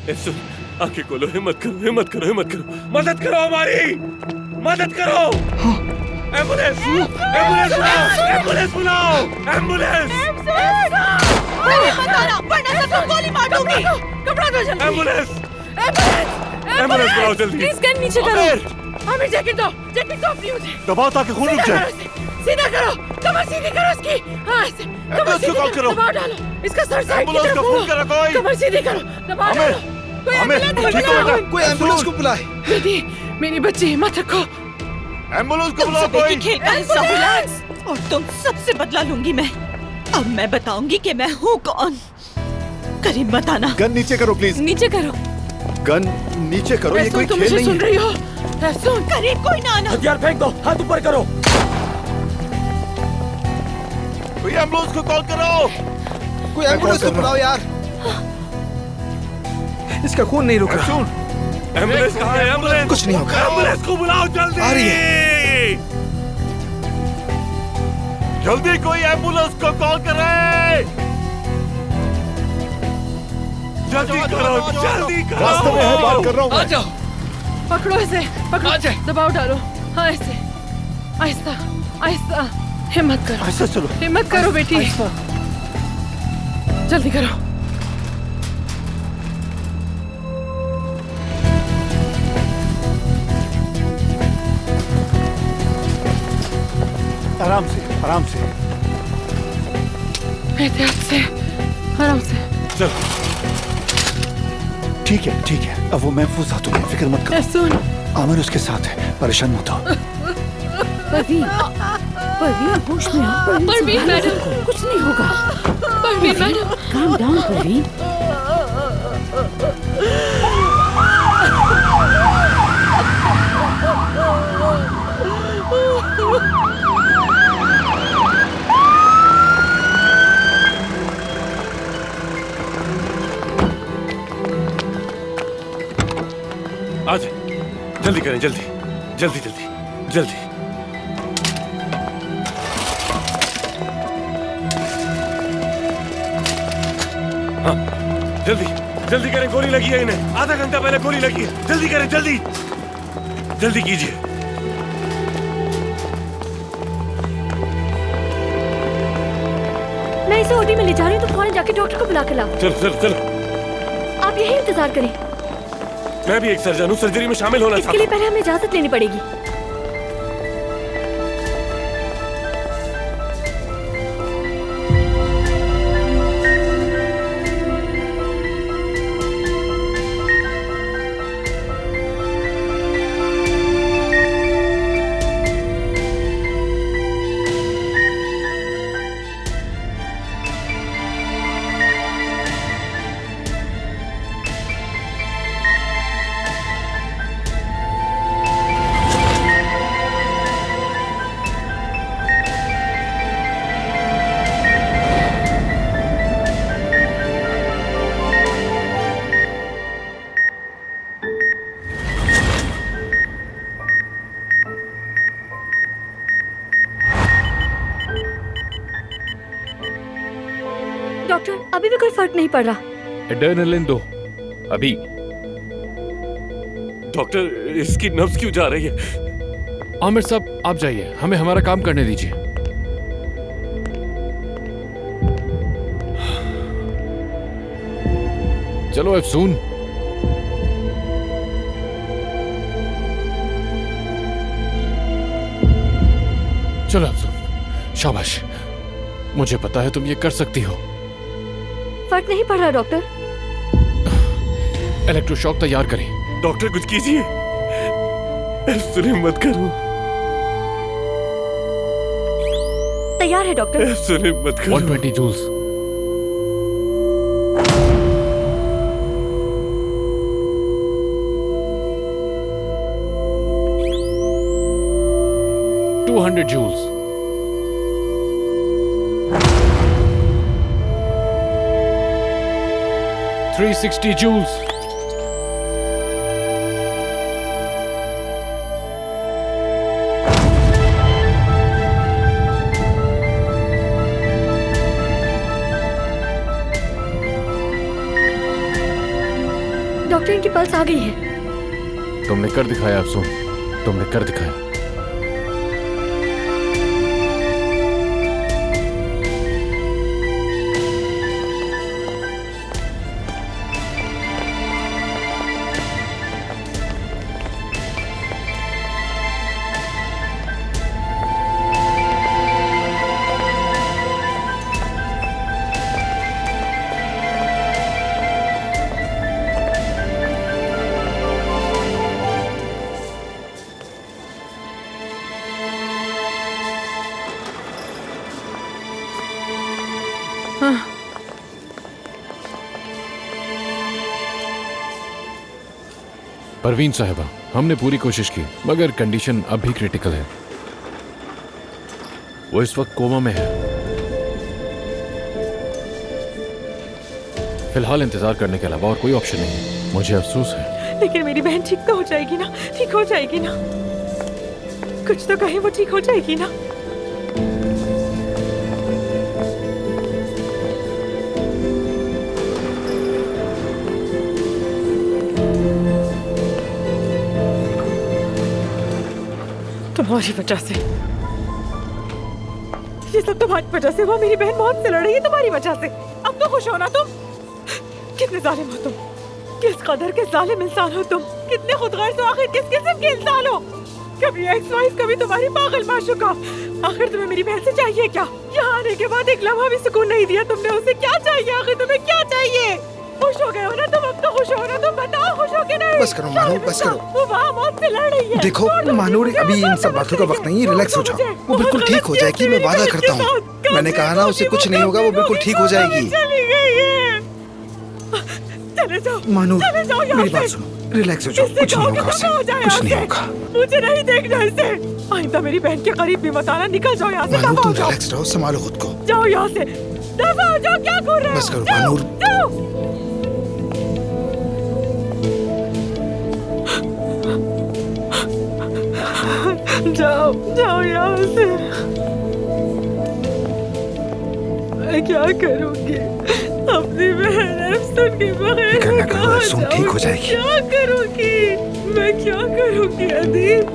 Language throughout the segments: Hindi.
आंखें खोलो, हिम्मत करो, हिम्मत करो, हिम्मत करो, मदद करो हमारी, मदद करो। एम्बुलेंस, एम्बुलेंस बुलाओ, एम्बुलेंस बुलाओ, एम्बुलेंस। वरना सबको गोली मार दूंगी। कपड़ा दो जल्दी। एम्बुलेंस, एम्बुलेंस बुलाओ जल्दी। प्लीज गन नीचे करो। आमिर जैकेट दो अपनी मुझे। दबाओ ताकि खून रुक जाए। सीधा करो, कमर सीधी करो इसकी। हाँ ऐसे, कमर सीधी करो, दबाव डालो। इसका सर साइड की तरफ फोन करो कोई। कमर सीधी करो, दबाव डालो। कोई एम्बुलेंस को बुलाए। बेटी, मेरी बच्ची हिम्मत रखो। एम्बुलेंस को बुलाओ कोई। खेल का हिस्सा हो और तुम सबसे बदला लूंगी मैं। अब मैं बताऊंगी कि मैं हूँ कौन। करीब मत आना। गन नीचे करो प्लीज। नीचे करो। गन नीचे करो, ये कोई खेल नहीं सुन रही हो? सुन, करीब कोई ना आना। हथियार फेंक दो, हाथ ऊपर करो। कोई एम्बुलेंस को कॉल करो। कोई एम्बुलेंस को बुलाओ यार। इसका खून नहीं रुक रहा। एम्बुलेंस कहाँ है? एम्बुलेंस। कुछ नहीं होगा। एम्बुलेंस को बुलाओ जल्दी। आ रही जल्दी कोई एम्बुलेंस को कॉल करे। जल्दी करो, जल्दी करो। रास्ते में है, बात कर रहा हूँ। आ जाओ। पकड़ो इसे, पकड़ो, दबाव डालो। हाँ ऐसे, आहिस्ता आहिस्ता, हिम्मत करो। ऐसा चलो, हिम्मत करो बेटी, जल्दी करो। आराम से, आराम से। एहतियात से, आराम से। चलो। ठीक है, ठीक है। अब वो महफूज हाथों में, फिक्र मत करो। सुन, आमिर उसके साथ है, परेशान मत हो। परवीन होश में आओ। परवीन मैडम, कुछ नहीं होगा। Parveen madam, calm down Parveen. आज जल्दी करें, जल्दी जल्दी जल्दी जल्दी। हाँ जल्दी जल्दी करें, गोली लगी है इन्हें। आधा घंटा पहले गोली लगी है। जल्दी करें, जल्दी जल्दी कीजिए। मैं इसे ओटी में ले जा रही हूँ, तो फौरन जाके डॉक्टर को बुला के लाओ। चलो चलो चलो। आप यही इंतजार करें। मैं भी एक सर्जन हूँ, सर्जरी में शामिल होना चाहता हूँ। इसके लिए पहले हमें इजाजत लेनी पड़ेगी। डॉक्टर, अभी भी कोई फर्क नहीं पड़ रहा। एड्रेनलिन दो अभी। डॉक्टर, इसकी नब्ज क्यों जा रही है? आमिर साहब आप जाइए, हमें हमारा काम करने दीजिए। चलो अफसून। चलो अफसून, शाबाश। मुझे पता है तुम ये कर सकती हो। फर्क नहीं पड़ रहा डॉक्टर। इलेक्ट्रोशॉक तैयार करें। डॉक्टर कुछ कीजिए, सुने मत करो। तैयार है डॉक्टर। सुने मत करो। 120 जूल्स। joules. 360 joules. डॉक्टर इनकी पल्स आ गई है। तुमने कर दिखाया अफसून, तुमने कर दिखाया। परवीन साहिबा, हमने पूरी कोशिश की मगर कंडीशन अब भी क्रिटिकल है। वो इस वक्त कोमा में है। फिलहाल इंतजार करने के अलावा और कोई ऑप्शन नहीं है। मुझे अफसोस है। लेकिन मेरी बहन ठीक तो हो जाएगी ना? ठीक हो जाएगी ना? कुछ तो कहे, वो ठीक हो जाएगी ना? तुम्हारी वजह से, ये सब तुम्हारी वजह से। वो मेरी बहन मौत से लड़ रही है तुम्हारी वजह से। अब तो खुश हो ना तुम? कितने जालिम हो तुम, किस कदर के जालिम इंसान हो तुम, कितने खुदगर्ज हो, आखिर किस किस्म के इंसान हो? कभी एक्स वाइफ, कभी तुम्हारी पागल माशूका। आखिर तुम्हें मेरी बहन से चाहिए क्या? यहाँ आने के बाद एक लम्हा भी सुकून नहीं दिया तुमने उसे। क्या चाहिए आखिर तुम्हें, क्या चाहिए? खुश हो गए हो ना तुम? अब तो खुश हो ना तुम? बताओ, खुश हो के नहीं? बस करो मानूर, बस करो। वो वहाँ मौत से लड़ रही है। देखो मानूर, अभी इन सब बातों का वक्त नहीं है। रिलैक्स हो जाओ, वो बिल्कुल ठीक हो जाएगी। मैं वादा करता हूँ। मैंने कहा ना, उसे कुछ नहीं होगा, वो बिल्कुल ठीक हो जाएगी। चली गई है। चले जाओ मानूर, चले जाओ यहाँ मेरी बात से। सुनो, रिलैक्स हो जाओ। कुछ नहीं होगा उसे, कुछ नहीं होगा। मुझे नहीं देखना इसे। आइंदा मेरी बहन के करीब भी मत आना। निकल जाओ यहाँ से। मानूर, दफा हो तुम जाओ, रिलैक्स रहो, संभालो खुद को। जाओ यहाँ से। दफा हो जाओ, क्या कर रहे हो? बस करो जाओ, मानूर। जाओ जाओ यहाँ से। मैं क्या करूँगी अपनी बहन अफसून के बगैर? फिक्र न मैं करो, कहाँ अफसून ठीक हो जाऊँगी? जाएगी। क्या करूँगी मैं, क्या करूँगी अदीब?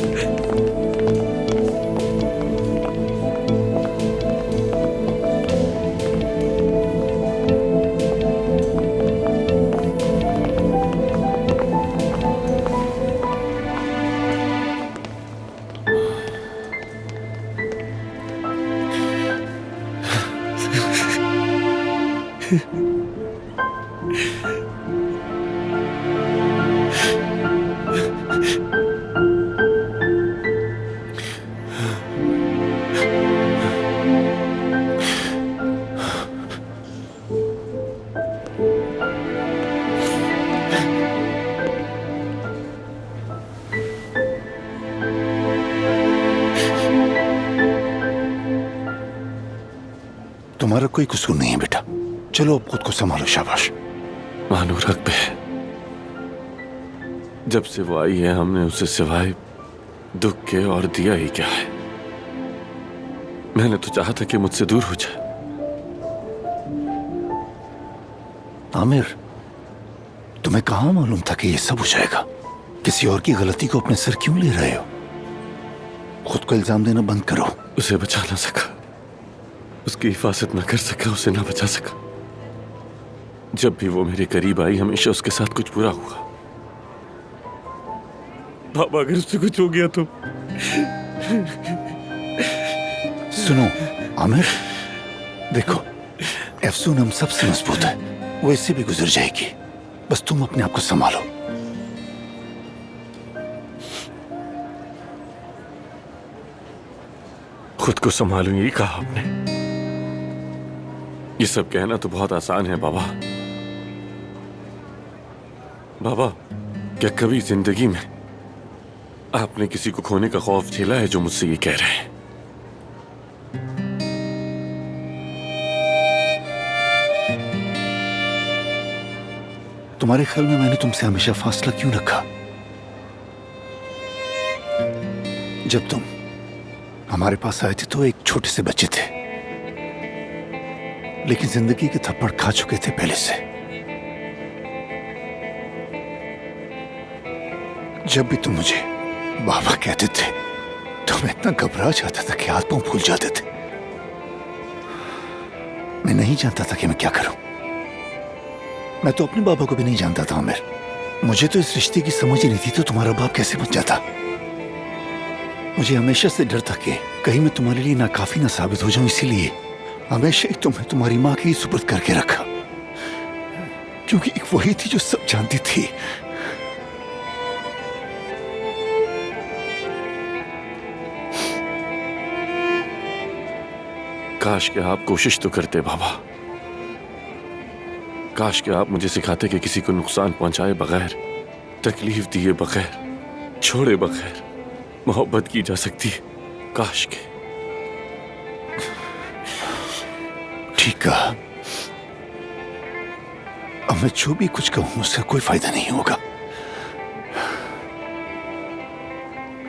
तुम्हारा कोई कसूर नहीं है बेटा। चलो अब खुद को संभालो। शाबाश। मानूर हक पे है। जब से वो आई है हमने उसे सिवाय दुख के और दिया ही क्या है। मैंने तो चाहा था कि मुझसे दूर हो जाए। आमिर, तुम्हें कहां मालूम था कि ये सब हो जाएगा? किसी और की गलती को अपने सिर क्यों ले रहे हो? खुद को इल्जाम देना बंद करो। उसे बचा ना सका, उसकी हिफाजत ना कर सका, उसे ना बचा सका। जब भी वो मेरे करीब आई हमेशा उसके साथ कुछ बुरा हुआ। बाबा अगर उससे कुछ हो गया तो? सुनो आमिर, देखो अफसून हम सबसे मजबूत है, वो इससे भी गुजर जाएगी। बस तुम अपने आप को संभालो। खुद को संभालूं यही कहा आपने। ये सब कहना तो बहुत आसान है बाबा। बाबा, क्या कभी जिंदगी में आपने किसी को खोने का खौफ झेला है जो मुझसे ये कह रहे हैं? तुम्हारे ख्याल में मैंने तुमसे हमेशा फासला क्यों रखा? जब तुम हमारे पास आए थे तो एक छोटे से बच्चे थे, लेकिन जिंदगी के थप्पड़ खा चुके थे पहले से। जब भी तुम मुझे बाबा कहते थे तो मैं इतना घबरा जाता था कि हाथ पांव फूल जाते थे। मैं नहीं जानता था कि मैं क्या करूं। मैं तो अपने बाबा को भी नहीं जानता था आमिर। मुझे तो इस रिश्ते की समझ ही नहीं थी तो तुम्हारा बाप कैसे बन जाता। मुझे हमेशा से डर था कि कहीं मैं तुम्हारे लिए नाकाफी ना साबित हो जाऊं, इसीलिए हमेशा ही तुम्हें तुम्हारी माँ के ही सुपुर्द करके रखा, क्योंकि एक वही थी जो सब जानती थी। काश कि आप कोशिश तो करते बाबा। काश कि आप मुझे सिखाते कि किसी को नुकसान पहुंचाए बगैर, तकलीफ दिए बगैर, छोड़े बगैर मोहब्बत की जा सकती है। काश के। ठीक कहा। अब मैं जो भी कुछ कहूं उसका कोई फायदा नहीं होगा।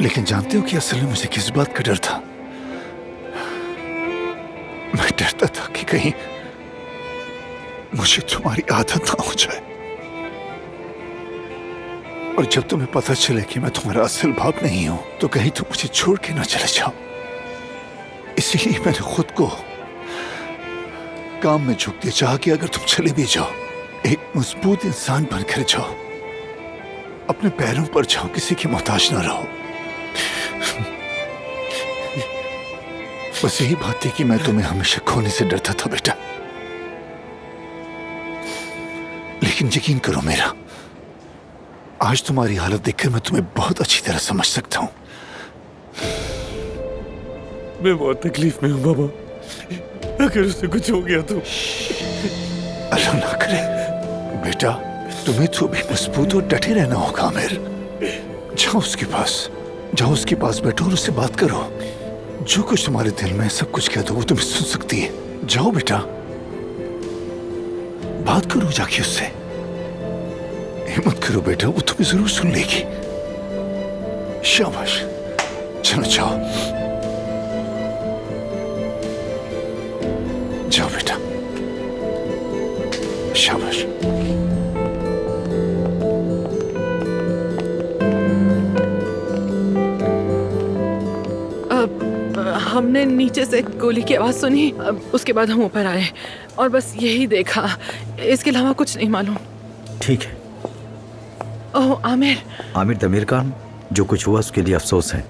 लेकिन जानते हो कि असल में मुझे किस बात का डर था? मैं डरता था कि कहीं मुझे तुम्हारी आदत ना हो जाए, और जब तुम्हें पता चले कि मैं तुम्हारा असल बाप नहीं हूं तो कहीं तुम मुझे छोड़ के ना चले जाओ। इसीलिए मैंने खुद को काम में झुक दिया, चाहा कि अगर तुम चले भी जाओ एक मजबूत इंसान बनकर जाओ, अपने पैरों पर जाओ, किसी की मोहताज ना रहो। बस यही बात थी कि मैं तुम्हें हमेशा खोने से डरता था बेटा। लेकिन यकीन करो मेरा, आज तुम्हारी हालत देखकर मैं तुम्हें बहुत अच्छी तरह समझ सकता हूं। मैं बहुत तकलीफ में हूं बाबा। अगर उससे कुछ हो गया तो। अल्लाह ना करे बेटा, तुम्हें तो भी मजबूत और डटे रहना होगा आमिर। जाओ उसके पास, जाओ उसके पास बैठो और उससे बात करो। जो कुछ तुम्हारे दिल में सब कुछ कह दो वो तुम्हें सुन सकती है। जाओ बेटा, बात करो जाके उससे। हिम्मत करो बेटा, वो तुम्हें जरूर सुन लेगी। शाबाश, चलो जाओ जाओ बेटा, शाबाश। हमने नीचे से गोली की आवाज सुनी, उसके बाद हम ऊपर आए और बस यही देखा, इसके अलावा कुछ नहीं मालूम। ठीक है। ओह आमिर। आमिर दमीर खान, जो कुछ हुआ उसके लिए अफसोस है।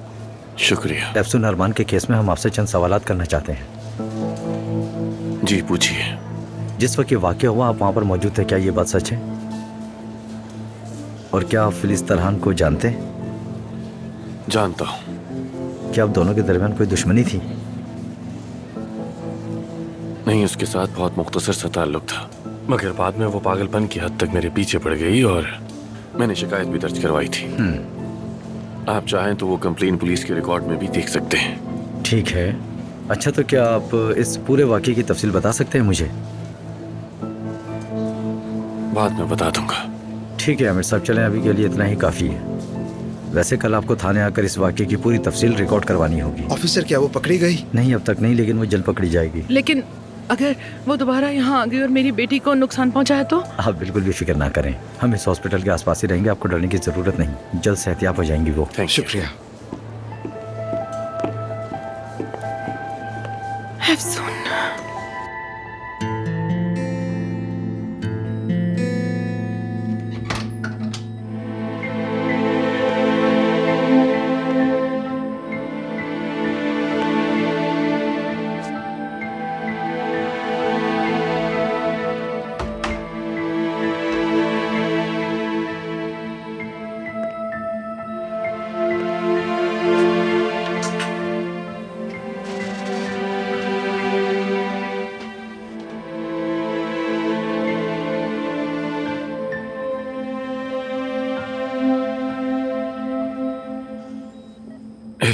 शुक्रिया। एफसून अरमान के केस में हम आपसे चंद सवालात करना चाहते हैं। जी पूछिए। जिस वक्त ये वाक़या हुआ आप वहाँ पर मौजूद थे, क्या ये बात सच है? और क्या आप फिलिस तरहान को जानते हैं? जानता हूँ। क्या आप दोनों के दरमियान कोई दुश्मनी थी? नहीं, उसके साथ बहुत मुख्तसर सा ताल्लुक था, मगर बाद में वो पागलपन की हद तक मेरे पीछे पड़ गई और मैंने शिकायत भी दर्ज करवाई थी। आप चाहें तो वो कंप्लेन पुलिस के रिकॉर्ड में भी देख सकते हैं। ठीक है। अच्छा, तो क्या आप इस पूरे वाक़ये की तफसील बता सकते हैं मुझे? बाद में बता दूंगा। ठीक है आमिर साहब, चलें, अभी के लिए इतना ही काफ़ी है। वैसे कल आपको थाने आकर इस वाक़ये की पूरी तफसील रिकॉर्ड करवानी होगी। ऑफिसर, क्या वो पकड़ी गई? नहीं, अब तक नहीं, लेकिन वो जल्द पकड़ी जाएगी। लेकिन अगर वो दोबारा यहाँ आ गई और मेरी बेटी को नुकसान पहुँचाए तो? आप बिल्कुल भी फिक्र ना करें, हम इस हॉस्पिटल के आसपास ही रहेंगे, आपको डरने की ज़रूरत नहीं। जल्द सेहतियाब हो जाएंगी वो। शुक्रिया। एफसून।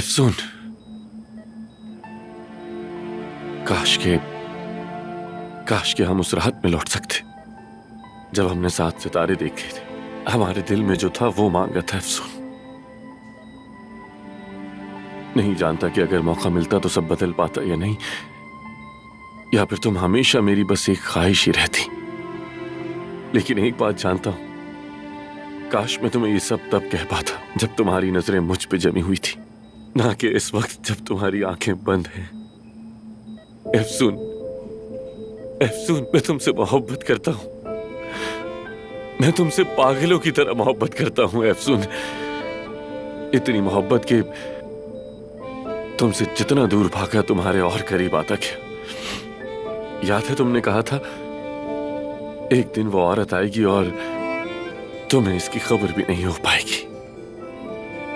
सुन, काश के हम उस रात में लौट सकते जब हमने 7 सितारे देखे थे। हमारे दिल में जो था वो मांगा था। अफसोस नहीं जानता कि अगर मौका मिलता तो सब बदल पाता या नहीं, या फिर तुम हमेशा मेरी बस एक ख्वाहिश ही रहती। लेकिन एक बात जानता हूं काश मैं तुम्हें ये सब तब कह पाता जब तुम्हारी नजरें मुझ पे जमी हुई थी, ना कि इस वक्त जब तुम्हारी आंखें बंद हैं। एफसून, एफसून, मैं तुमसे मोहब्बत करता हूं। मैं तुमसे पागलों की तरह मोहब्बत करता हूं एफसून। इतनी मोहब्बत कि तुमसे जितना दूर भागा तुम्हारे और करीब आता गया। याद है तुमने कहा था एक दिन वो औरत आएगी और तुम्हें इसकी खबर भी नहीं हो पाएगी।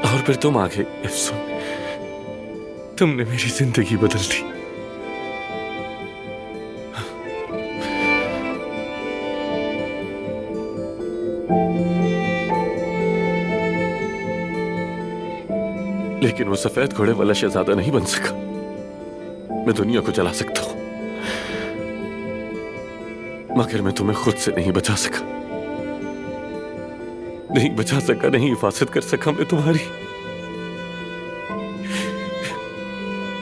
और फिर तुम आ गए एफसून। तुमने मेरी जिंदगी बदल दी। लेकिन वो सफेद घोड़े वाला शहजादा नहीं बन सका। मैं दुनिया को जला सकता हूं, मगर मैं तुम्हें खुद से नहीं बचा सका। नहीं बचा सका, नहीं हिफाजत कर सका मैं तुम्हारी।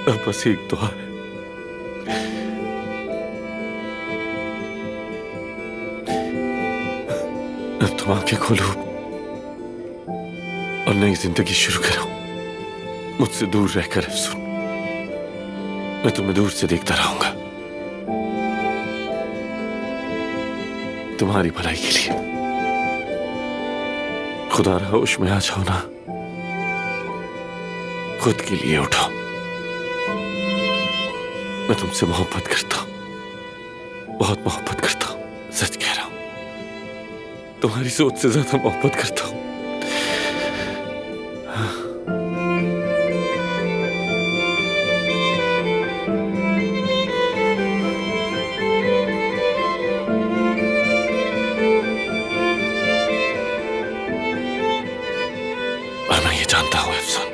अब बस एक दुआ है, अब तुम आंखें खोलो और नई जिंदगी शुरू करो मुझसे दूर रहकर एफसून। मैं तुम्हें दूर से देखता रहूंगा, तुम्हारी भलाई के लिए। खुदा रहा होश में आ जाओ ना, खुद के लिए उठो। मैं तुमसे मोहब्बत करता हूं, बहुत मोहब्बत करता हूं, सच कह रहा हूं। तुम्हारी सोच से ज्यादा मोहब्बत करता हूं। और मैं ये जानता हूं एफसून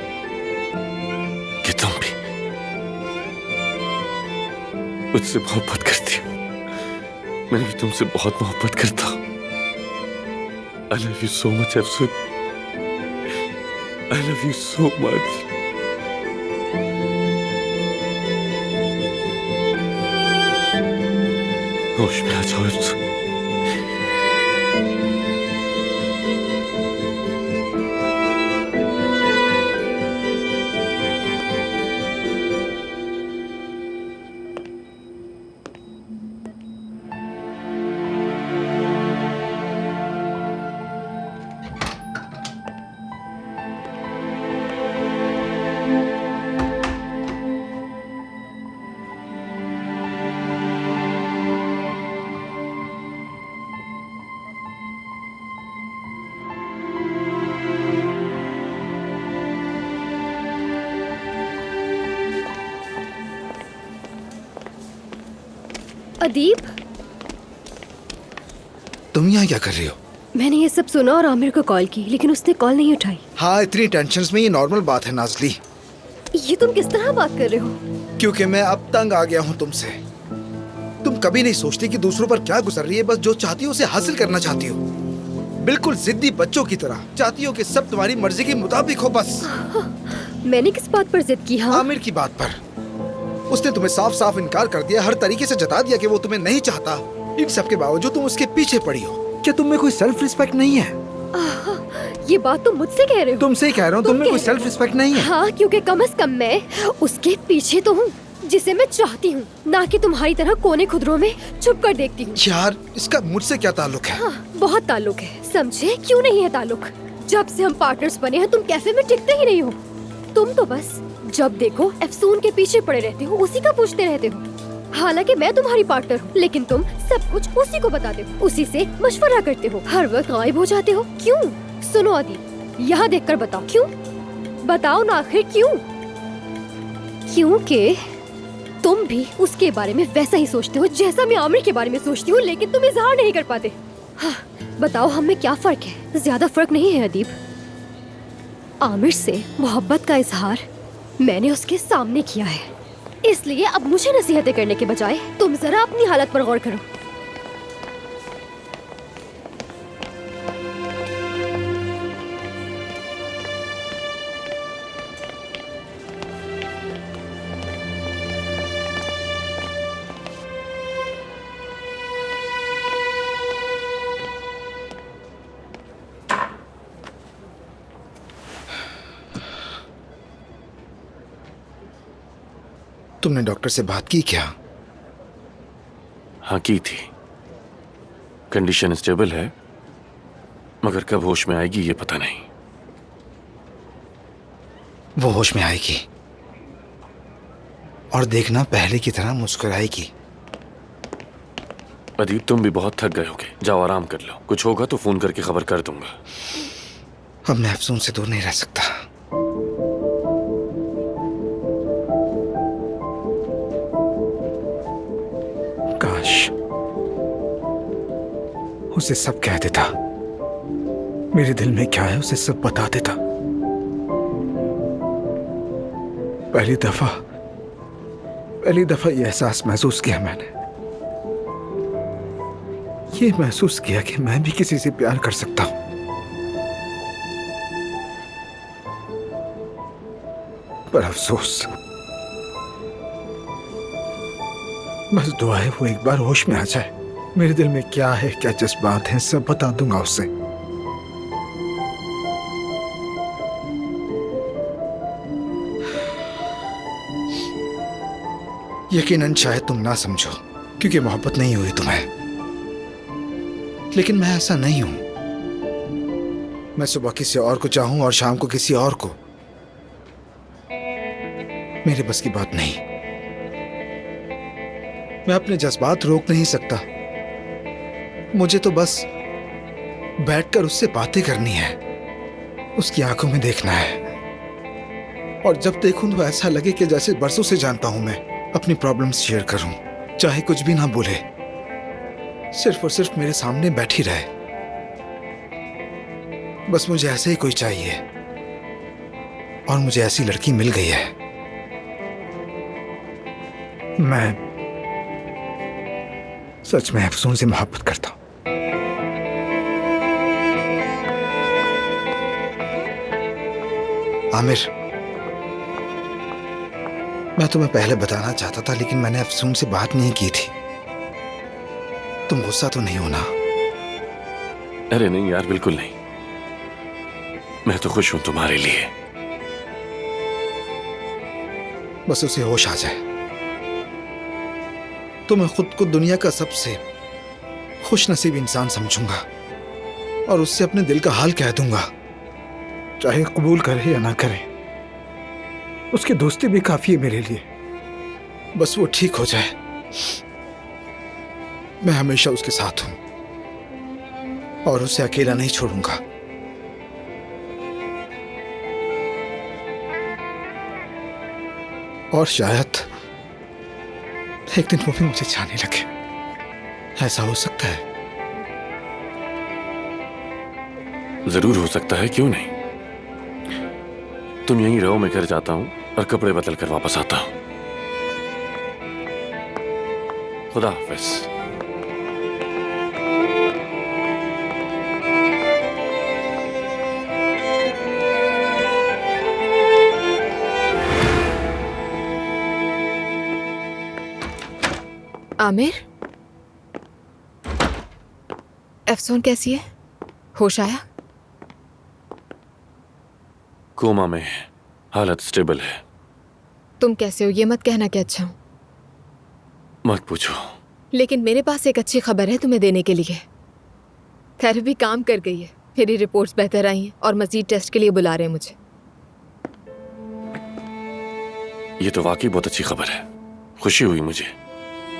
कि तुम भी मुझसे मोहब्बत करती हो। मैं भी तुमसे बहुत मोहब्बत करता हूं। I love you so much Afsoon. I love you so much. होश में आ जाओ एफसून। अदीब, तुम यहाँ क्या कर रही हो? मैंने ये सब सुना और आमिर को कॉल की, लेकिन उसने कॉल नहीं उठाई। हाँ, इतनी टेंशन में ये नॉर्मल बात है नाजली। ये तुम किस तरह बात कर रहे हो? क्योंकि मैं अब तंग आ गया हूँ तुमसे। तुम कभी नहीं सोचती कि दूसरों पर क्या गुजर रही है। बस जो चाहती हो उसे हासिल करना चाहती हो, बिल्कुल जिद्दी बच्चों की तरह। चाहती हो कि सब तुम्हारी मर्जी के मुताबिक हो। बस मैंने किस बात पर जिद की? हाँ, आमिर की बात पर। उसने तुम्हें साफ साफ इनकार कर दिया, हर तरीके से जता दिया कि वो तुम्हें नहीं चाहता। इन सब के बावजूद तुम उसके पीछे पड़ी हो। क्या तुम में कोई सेल्फ रिस्पेक्ट नहीं है? ये बात तुम मुझसे कह रहे हो? तुमसे ही कह रहा हूँ, तुम में कोई सेल्फ रिस्पेक्ट नहीं है। हाँ, क्योंकि कम से कम मैं उसके पीछे तो हूँ जिसे मैं चाहती हूँ, ना कि तुम्हारी तरह कोने खुदरों में छुप कर देखती हूँ। यार, इसका मुझसे क्या ताल्लुक है? हाँ, बहुत ताल्लुक है। समझे? क्यों नहीं है ताल्लुक? जब से हम पार्टनर्स बने हैं तुम कैफे में टिकते ही नहीं हो। तुम तो बस जब देखो एफसून के पीछे पड़े रहते हो, उसी का पूछते रहते हो। हालांकि मैं तुम्हारी पार्टनर हूँ, लेकिन तुम सब कुछ उसी को बताते हो, उसी से मशवरा करते हो, हर वक्त गायब हो जाते हो। क्यों? सुनो अदीब, यहाँ देखकर बताओ क्यों? बताओ ना आखिर क्यों? क्योंकि तुम भी उसके बारे में वैसा ही सोचते हो जैसा मैं आमिर के बारे में सोचती हूँ, लेकिन तुम इजहार नहीं कर पाते। हाँ, बताओ हम में क्या फर्क है? ज्यादा फर्क नहीं है अदीब। आमिर से मोहब्बत का इजहार मैंने उसके सामने किया है, इसलिए अब मुझे नसीहतें करने के बजाय तुम जरा अपनी हालत पर गौर करो। तुमने डॉक्टर से बात की क्या? हाँ की थी। कंडीशन स्टेबल है, मगर कब होश में आएगी ये पता नहीं। वो होश में आएगी और देखना पहले की तरह मुस्कुराएगी। अदीब तुम भी बहुत थक गए होगे, जाओ आराम कर लो। कुछ होगा तो फोन करके खबर कर दूंगा। अब मैं अफसून से दूर नहीं रह सकता। काश उसे सब कह देता, मेरे दिल में क्या है उसे सब बता देता। पहली दफा ये एहसास महसूस किया मैंने, ये महसूस किया कि मैं भी किसी से प्यार कर सकता हूं। पर अफसोस, बस दुआ है वो एक बार होश में आ जाए। मेरे दिल में क्या है, क्या जज्बात हैं, सब बता दूंगा उसे। यकीनन शायद तुम ना समझो क्योंकि मोहब्बत नहीं हुई तुम्हें, लेकिन मैं ऐसा नहीं हूं। मैं सुबह किसी और को चाहूं और शाम को किसी और को, मेरे बस की बात नहीं। मैं अपने जज्बात रोक नहीं सकता, मुझे तो बस बैठकर उससे बातें करनी है, उसकी आंखों में देखना है। और जब देखूं तो ऐसा लगे कि जैसे बरसों से जानता हूं मैं, अपनी प्रॉब्लम्स शेयर करूं, चाहे कुछ भी ना बोले, सिर्फ और सिर्फ मेरे सामने बैठी रहे। बस मुझे ऐसे ही कोई चाहिए और मुझे ऐसी लड़की मिल गई है। मैं सच में अफसून से मोहब्बत करता हूं। आमिर, मैं तुम्हें पहले बताना चाहता था लेकिन मैंने अफसून से बात नहीं की थी। तुम गुस्सा तो नहीं होना? अरे नहीं यार, बिल्कुल नहीं। मैं तो खुश हूं तुम्हारे लिए। बस उसे होश आ जाए तो मैं खुद को दुनिया का सबसे खुशनसीब इंसान समझूंगा और उससे अपने दिल का हाल कह दूंगा, चाहे कबूल करे या ना करे। उसकी दोस्ती भी काफी है मेरे लिए, बस वो ठीक हो जाए। मैं हमेशा उसके साथ हूं और उसे अकेला नहीं छोड़ूंगा। और शायद एक दिन वो भी मुझे चाहने लगे, ऐसा हो सकता है। जरूर हो सकता है, क्यों नहीं। तुम यहीं रहो, मैं घर जाता हूं और कपड़े बदल कर वापस आता हूं। खुदा हाफिज। आमिर, अफसून कैसी है? होश आया? कोमा में है, हालत स्टेबल है। तुम कैसे हो ये मत कहना कि अच्छा हूं। मत पूछो। लेकिन मेरे पास एक अच्छी खबर है तुम्हें देने के लिए। थेरेपी काम कर गई है, मेरी रिपोर्ट्स बेहतर आई हैं और मजीद टेस्ट के लिए बुला रहे हैं मुझे। ये तो वाकई बहुत अच्छी खबर है, खुशी हुई मुझे।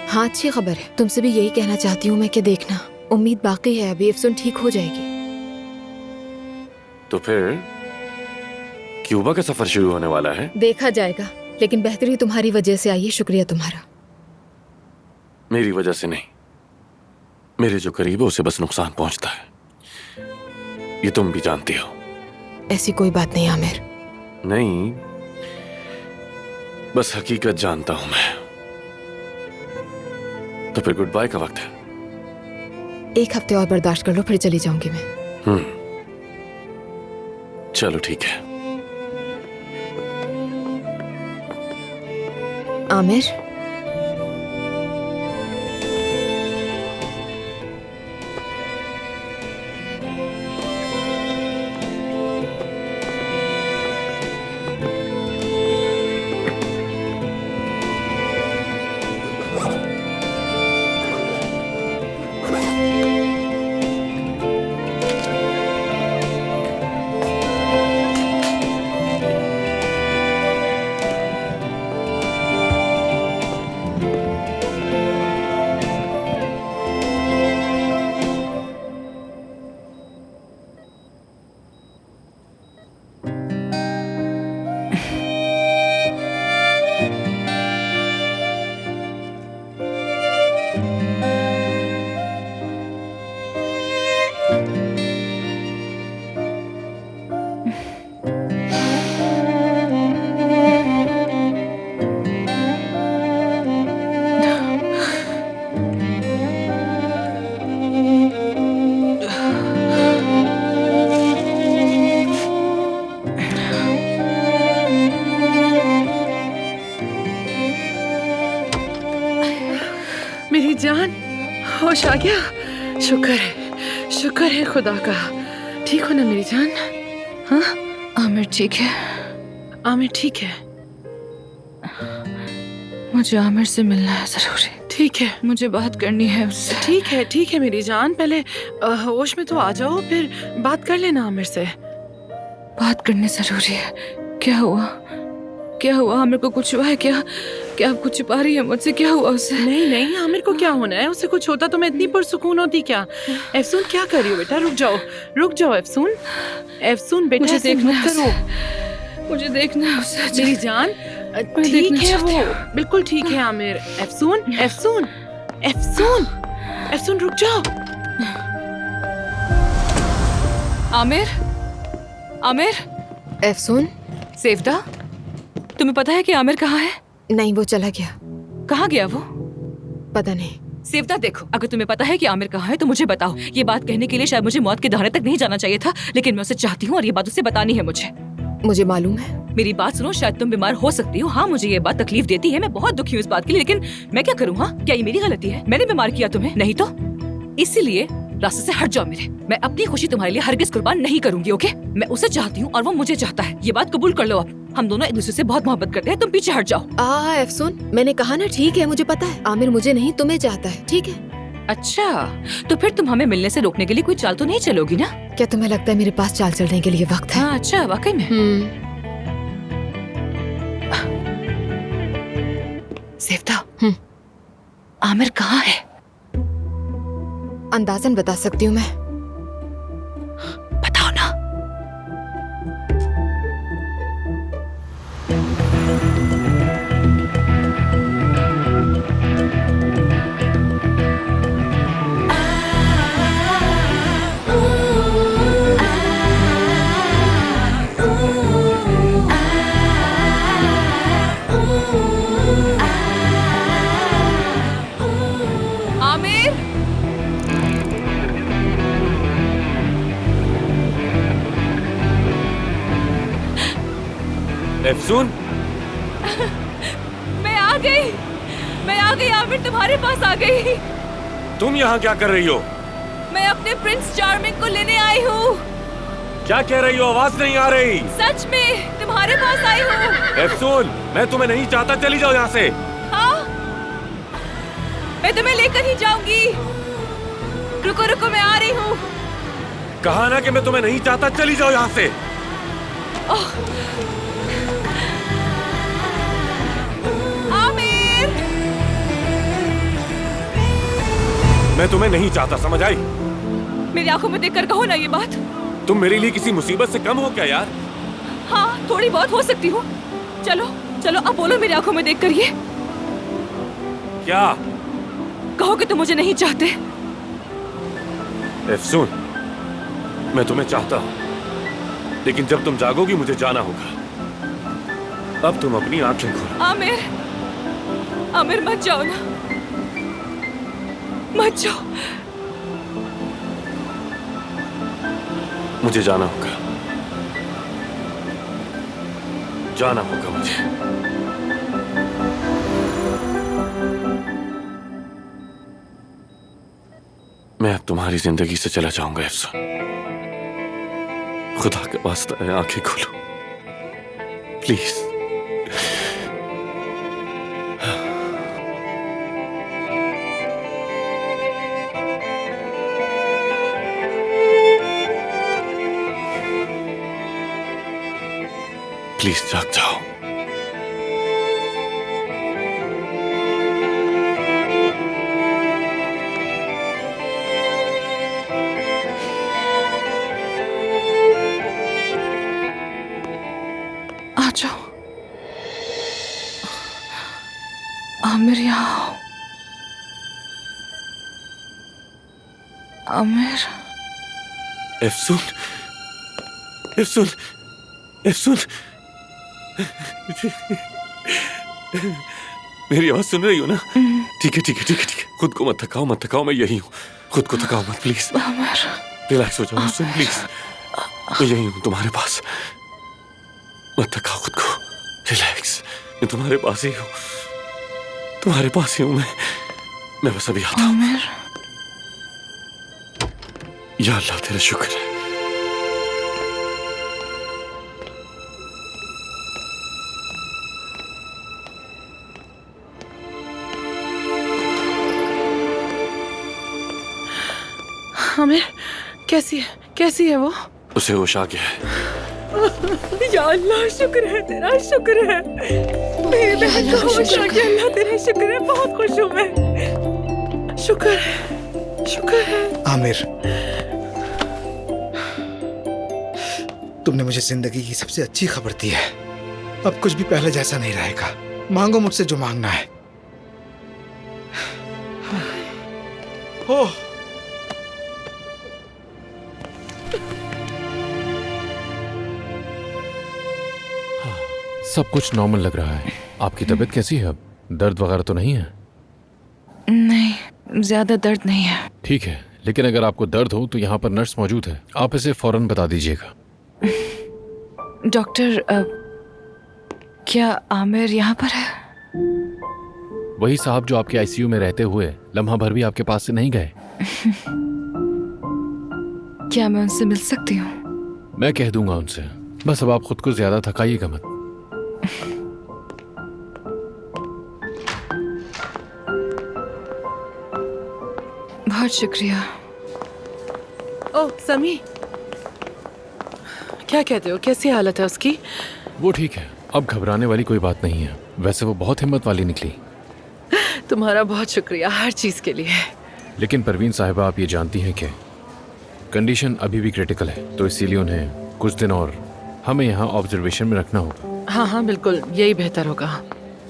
हाँ अच्छी खबर है। तुमसे भी यही कहना चाहती हूँ मैं कि देखना, उम्मीद बाकी है, अभी अफसून ठीक हो जाएगी। तो फिर क्यूबा का सफर शुरू होने वाला है। देखा जाएगा, लेकिन बेहतरी तुम्हारी वजह से आई है। शुक्रिया तुम्हारा। मेरी वजह से नहीं, मेरे जो करीब है उसे बस नुकसान पहुंचता है, ये तुम भी जानती हो। ऐसी कोई बात नहीं आमिर। नहीं, बस हकीकत जानता हूं मैं। तो फिर गुड बाय का वक्त है। एक हफ्ते और बर्दाश्त कर लो, फिर चली जाऊंगी मैं। चलो ठीक है। आमिर, होश आ गया? शुक्र है खुदा का। ठीक हो ना मेरी जान? हाँ, आमिर ठीक है? आमिर ठीक है। मुझे आमिर से मिलना है जरूरी। ठीक है, मुझे बात करनी है उससे। ठीक है मेरी जान। पहले होश में तो आ जाओ, फिर बात कर लेना आमिर से। बात करनी जरूरी है। क्या हुआ? आमिर को कुछ हुआ है क्या? क्या आप कुछ छुपा रही है मुझसे? क्या हुआ उसे? नहीं, आमिर को क्या होना है? उसे कुछ होता तो मैं इतनी पुरसुकून होती क्या? एफसून क्या कर रही हो बेटा? रुक जाओ एफसून बेटा, मुझे देखना मत करो। मुझे देखना है उसे। मेरी जान ठीक है वो, बिल्कुल ठीक है आमिर। एफसून रुक जाओ। आमिर। एफसून, सेफ्ता, तुम्हें पता है कि आमिर कहाँ है? नहीं, वो चला गया। कहाँ गया वो? पता नहीं। सेफ्ता देखो, अगर तुम्हें पता है कि आमिर कहाँ है तो मुझे बताओ। ये बात कहने के लिए शायद मुझे मौत के दहाने तक नहीं जाना चाहिए था, लेकिन मैं उसे चाहती हूँ और ये बात उसे बतानी है मुझे मालूम है। मेरी बात सुनो, शायद तुम बीमार हो सकती हो। हाँ, मुझे ये बात तकलीफ देती है, मैं बहुत दुखी हूँ इस बात के लिए, लेकिन मैं क्या करूँ? हाँ, क्या ये मेरी गलती है? मैंने बीमार किया तुम्हें? नहीं तो इसीलिए रास्ते से हट जाओ मेरे। मैं अपनी खुशी तुम्हारे लिए हरगिज कुर्बान नहीं करूंगी, ओके? मैं उसे चाहती हूँ और वो मुझे चाहता है। ये बात कबूल कर लो आप। हम दोनों एक दूसरे से बहुत मोहब्बत करते हैं। तुम पीछे हट जाओ। एफसून, मैंने कहा ना, ठीक है, मुझे पता है। आमिर मुझे नहीं, तुम्हें चाहता है, ठीक है? अच्छा, तो फिर तुम हमें मिलने से रोकने के लिए कोई चाल तो नहीं चलोगी ना? क्या तुम्हें लगता है मेरे पास चाल चलने के लिए वक्त है? हाँ, अच्छा, वाकई में। सेफ्ता, आमिर कहाँ है? अंदाजन बता सकती हूँ मैं। बताओ ना। एफसून, मैं आ गई आमिर, तुम्हारे पास आ गई। तुम यहाँ क्या कर रही हो? मैं अपने प्रिंस चार्मिंग को लेने आई हूँ। क्या कह रही हो? आवाज नहीं आ रही। सच में तुम्हारे पास आई हूँ। एफसून, मैं तुम्हें नहीं चाहता, चली जाओ यहाँ से। हाँ, मैं तुम्हें लेकर ही जाऊंगी। रुको, मैं आ रही हूँ। कहा ना कि मैं तुम्हें नहीं चाहता, चली जाओ यहाँ से। आमिर, मैं तुम्हें नहीं चाहता, समझ आई? मेरी आंखों में देखकर कहो ना ये बात। तुम मेरे लिए किसी मुसीबत से कम हो क्या यार? हाँ, थोड़ी बहुत हो सकती हूँ। चलो अब बोलो मेरी आंखों में देखकर ये। क्या? कहो कि तुम मुझे नहीं चाहते। एफसून, मैं तुम्हें चाहता हूँ, लेकिन जब तुम जागोगी मुझे जाना होगा। अब तुम अपनी आंखें खोलो। आमिर मत जाओ ना, मत जाओ। मुझे जाना होगा मुझे। मैं अब तुम्हारी जिंदगी से चला जाऊंगा एफसून। खुदा का वास्ता है, आंखें खोलो प्लीज। प्लीज जाग जाओ। आ जाओ आमिर, यहाँ आओ। आमिर। एफसून, एफसून, एफसून, मेरी आवाज सुन रही हो ना? ठीक है। खुद को मत थकाओ, मैं यही हूँ। खुद को थकाओ मत प्लीज। रिलैक्स हो जाओ एफसून, प्लीज। मैं यही हूँ तुम्हारे पास। मत थकाओ खुद को, रिलैक्स। मैं तुम्हारे पास ही हूँ, मैं बस अभी आता हूँ। या अल्लाह तेरा शुक्र है। आमिर कैसी है वो? उसे होश आ गया है। या अल्लाह शुक्र है तेरा, शुक्र है मेरी बहन को होश आ गया। अल्लाह तेरा शुक्र है, बहुत खुश हूँ मैं। शुक्र है। आमिर, तुमने मुझे जिंदगी की सबसे अच्छी खबर दी है। अब कुछ भी पहले जैसा नहीं रहेगा। मांगो मुझसे जो मांगना है। ओह, सब कुछ नॉर्मल लग रहा है। आपकी तबीयत कैसी है अब? दर्द वगैरह तो नहीं है? नहीं, ज्यादा दर्द नहीं है। ठीक है, लेकिन अगर आपको दर्द हो तो यहाँ पर नर्स मौजूद है, आप इसे फौरन बता दीजिएगा। डॉक्टर, क्या आमिर यहाँ पर है? वही साहब जो आपके आईसीयू में रहते हुए लम्हा भर भी आपके पास से नहीं गए। क्या मैं उनसे मिल सकती हूँ? मैं कह दूंगा उनसे। बस अब आप खुद को ज्यादा थकाइएगा मत। बहुत शुक्रिया। ओह समी, क्या कहते हो? कैसी हालत है उसकी? वो ठीक है, अब घबराने वाली कोई बात नहीं है। वैसे वो बहुत हिम्मत वाली निकली। तुम्हारा बहुत शुक्रिया हर चीज के लिए। लेकिन परवीन साहिबा, आप ये जानती हैं कि कंडीशन अभी भी क्रिटिकल है, तो इसीलिए उन्हें कुछ दिन और हमें यहाँ ऑब्जर्वेशन में रखना होगा। हाँ, बिल्कुल यही बेहतर होगा।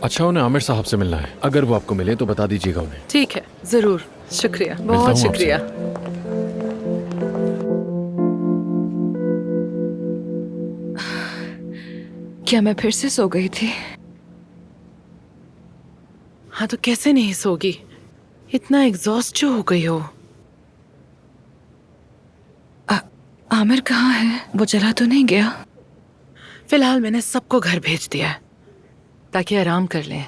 अच्छा, उन्हें आमिर साहब से मिलना है। अगर वो आपको मिले तो बता दीजिएगा उन्हें। ठीक है, जरूर। शुक्रिया, बहुत शुक्रिया। क्या मैं फिर से सो गई थी? हाँ, तो कैसे नहीं सोगी? इतना एग्जॉस्ट जो हो गई हो। आमिर कहाँ है? वो चला तो नहीं गया? फिलहाल मैंने सबको घर भेज दिया है ताकि आराम कर लें।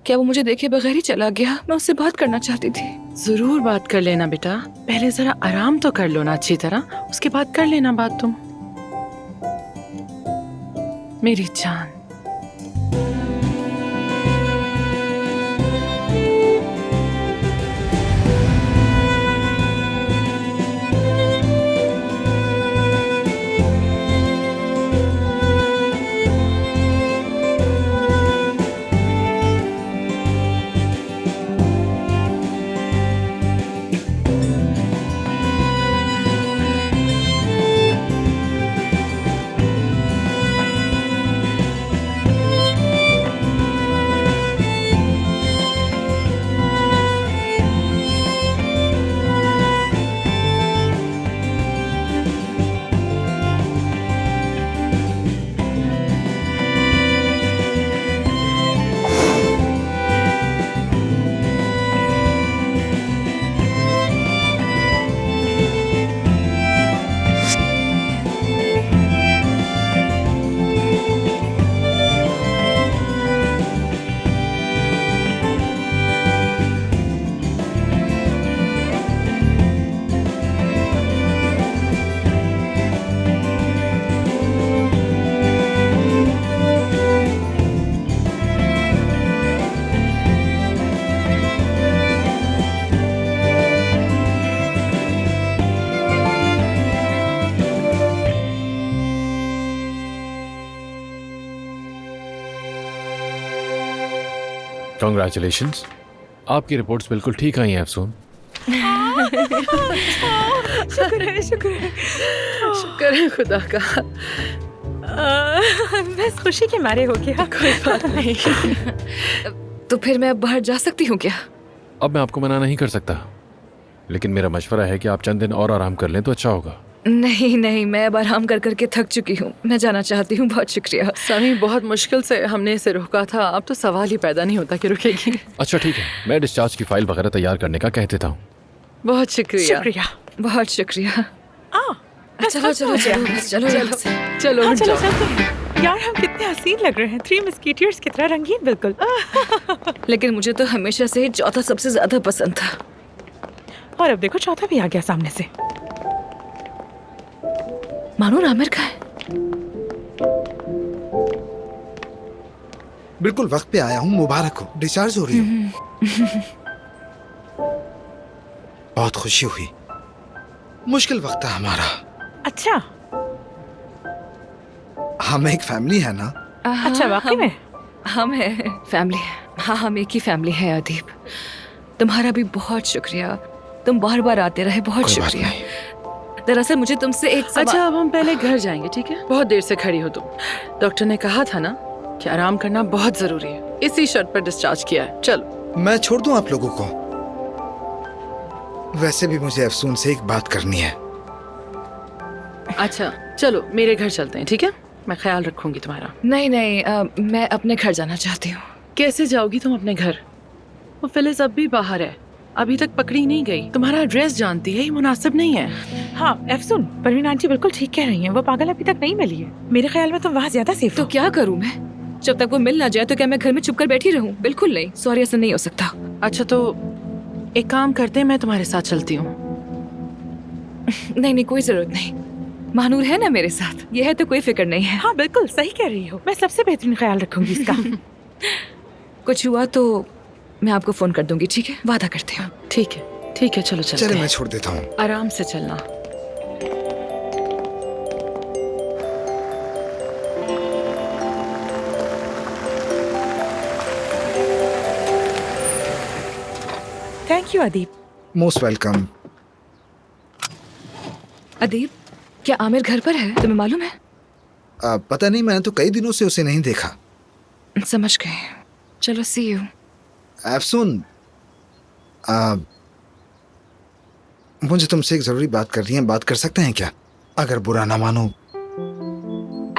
क्या वो मुझे देखे बगैर ही चला गया? मैं उससे बात करना चाहती थी। जरूर बात कर लेना बेटा, पहले जरा आराम तो कर लो ना अच्छी तरह, उसके बाद कर लेना बात तुम। मेरी जान। कांग्रेचुलेशंस, आपकी रिपोर्ट्स बिल्कुल ठीक आई हैं अफसून। शुक्र है खुदा का। बस खुशी के मारे हो गया। कोई बात नहीं। तो फिर मैं अब बाहर जा सकती हूँ क्या? अब मैं आपको मना नहीं कर सकता, लेकिन मेरा मशवरा है कि आप चंद दिन और आराम कर लें तो अच्छा होगा। नहीं, मैं अब आराम कर करके थक चुकी हूँ। मैं जाना चाहती हूँ। बहुत शुक्रिया। समी, बहुत मुश्किल से हमने इसे रोका था, अब तो सवाल ही पैदा नहीं होता कि रुकेगी। अच्छा ठीक है, मैं डिस्चार्ज की फाइल वगैरह तैयार करने का कह देता हूँ। बहुत शुक्रिया। शुक्रिया, बहुत शुक्रिया। चलो चलो यार हम कितने हसीन लग रहे हैं, थ्री मस्कीटियर्स की तरह रंगीन बिल्कुल। लेकिन मुझे तो हमेशा से ही चौथा सबसे ज्यादा पसंद था। और अब देखो चौथा भी आ गया सामने से। मानूर आमिर का है? बिल्कुल वक्त पे आया हूँ, मुबारक हो, डिस्चार्ज हो रही हूँ। बहुत खुशी हुई, मुश्किल वक्त था हमारा। अच्छा हम एक फैमिली है ना? अच्छा, वाकई में हम है फैमिली है। हाँ, हम एक ही फैमिली है अदीब। तुम्हारा भी बहुत शुक्रिया, तुम बार बार आते रहे, बहुत कोई बात शुक्रिया। नहीं। दरअसल मुझे तुमसे एक सवाल। अच्छा, अब हम पहले घर जाएंगे, ठीक है? बहुत देर से खड़ी हो तुम। डॉक्टर ने कहा था ना कि आराम करना बहुत जरूरी है, इसी शर्त पर डिस्चार्ज किया है। चलो। मैं छोड़ दूं आप लोगों को? वैसे भी मुझे अफसून से एक बात करनी है। अच्छा चलो, मेरे घर चलते हैं, ठीक है? मैं ख्याल रखूंगी तुम्हारा। नहीं नहीं, मैं अपने घर जाना चाहती हूँ। कैसे जाओगी तुम अपने घर? वो फिलिस अब भी बाहर है, अभी तक पकड़ी नहीं गई। तुम्हारा एड्रेस जानती है, ये मुनासिब नहीं है। हाँ अफसून, परवीन आंटी बिल्कुल ठीक कह रही हैं, वो पागल अभी तक नहीं मिली है। मेरे ख्याल में तुम वहाँ ज्यादा सेफ तो हो। क्या करूँ मैं? जब तक वो मिल ना जाए तो क्या मैं घर में छुप कर बैठी रहूँ? बिल्कुल नहीं, सॉरी, ऐसा नहीं हो सकता। अच्छा तो एक काम करते हैं, मैं तुम्हारे साथ चलती हूँ। नहीं नहीं, कोई जरूरत नहीं, महानूर है ना मेरे साथ, ये है तो कोई फिक्र नहीं है। हाँ बिल्कुल सही कह रही हो, मैं सबसे बेहतरीन ख्याल रखूंगी इसका। कुछ हुआ तो मैं आपको फोन कर दूंगी, ठीक है? वादा करते हैं। ठीक है, ठीक है, चलो चलते चले, हैं। मैं छोड़ देता हूँ। आराम से चलना। Thank you Adeeb. Most welcome. Adeeb, क्या आमिर घर पर है? तुम्हें मालूम है? पता नहीं, मैंने तो कई दिनों से उसे नहीं देखा। समझ गए, चलो सी यू। अफसून, मुझे तुमसे एक जरूरी बात करनी है, बात कर सकते हैं क्या? अगर बुरा ना मानो।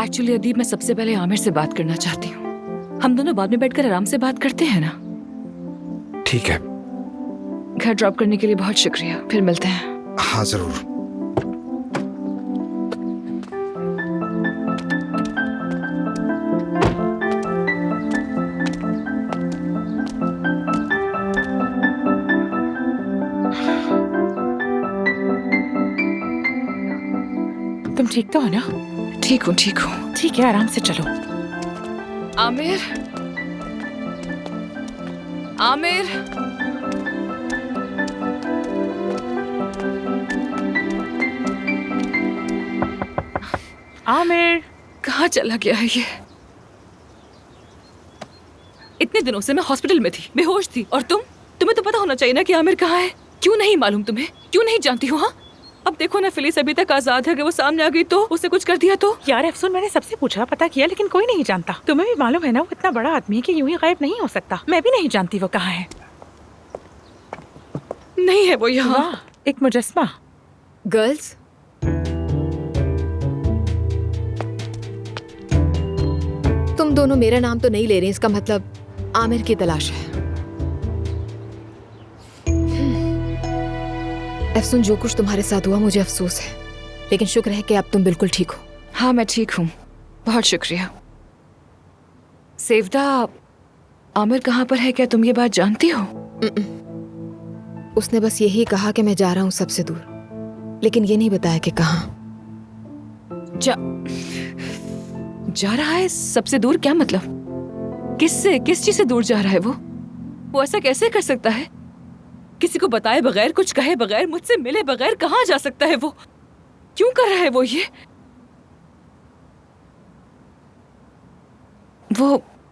एक्चुअली अदीब, मैं सबसे पहले आमिर से बात करना चाहती हूँ। हम दोनों बाद में बैठकर आराम से बात करते हैं ना? ठीक है। घर ड्रॉप करने के लिए बहुत शुक्रिया, फिर मिलते हैं। हाँ जरूर। तुम ठीक तो हो ना? ठीक हूँ, ठीक हूँ। ठीक है, आराम से चलो। आमिर, आमिर, आमिर कहाँ चला गया है ये? इतने दिनों से मैं हॉस्पिटल में थी, बेहोश थी, और तुम्हें तो पता होना चाहिए ना कि आमिर कहाँ है। क्यों नहीं मालूम तुम्हें? क्यों नहीं जानती हो? हाँ, अब देखो ना, फिलिस अभी तक आजाद है। अगर वो सामने आ गई तो उसे कुछ कर दिया तो? यार अफसून, मैंने सबसे पूछा, पता किया, लेकिन कोई नहीं जानता। तुम्हें भी मालूम है ना, वो इतना बड़ा आदमी है कि यूं ही गायब नहीं हो सकता। मैं भी नहीं जानती वो कहाँ है। नहीं है वो यहाँ। वाह, एक मुजस्मा। गर्ल्स, तुम दोनों मेरा नाम तो नहीं ले रहे, इसका मतलब आमिर की तलाश है। अफसून, जो कुछ तुम्हारे साथ हुआ मुझे अफसोस है, लेकिन शुक्र है कि अब तुम बिल्कुल ठीक हो। हाँ, मैं ठीक हूँ, बहुत शुक्रिया। सेवदा, आमिर कहाँ पर है? क्या तुम ये बात जानती हो? उसने बस यही कहा कि मैं जा रहा हूँ सबसे दूर, लेकिन ये नहीं बताया कि कहाँ। जा रहा है सबसे दूर? क्या मतलब? किससे, किस चीज से दूर जा रहा है वो ऐसा कैसे कर सकता है? किसी को बताए बगैर, कुछ कहे बगैर, मुझसे मिले बगैर कहाँ जा सकता है वो? क्यों कर रहा है वो ये?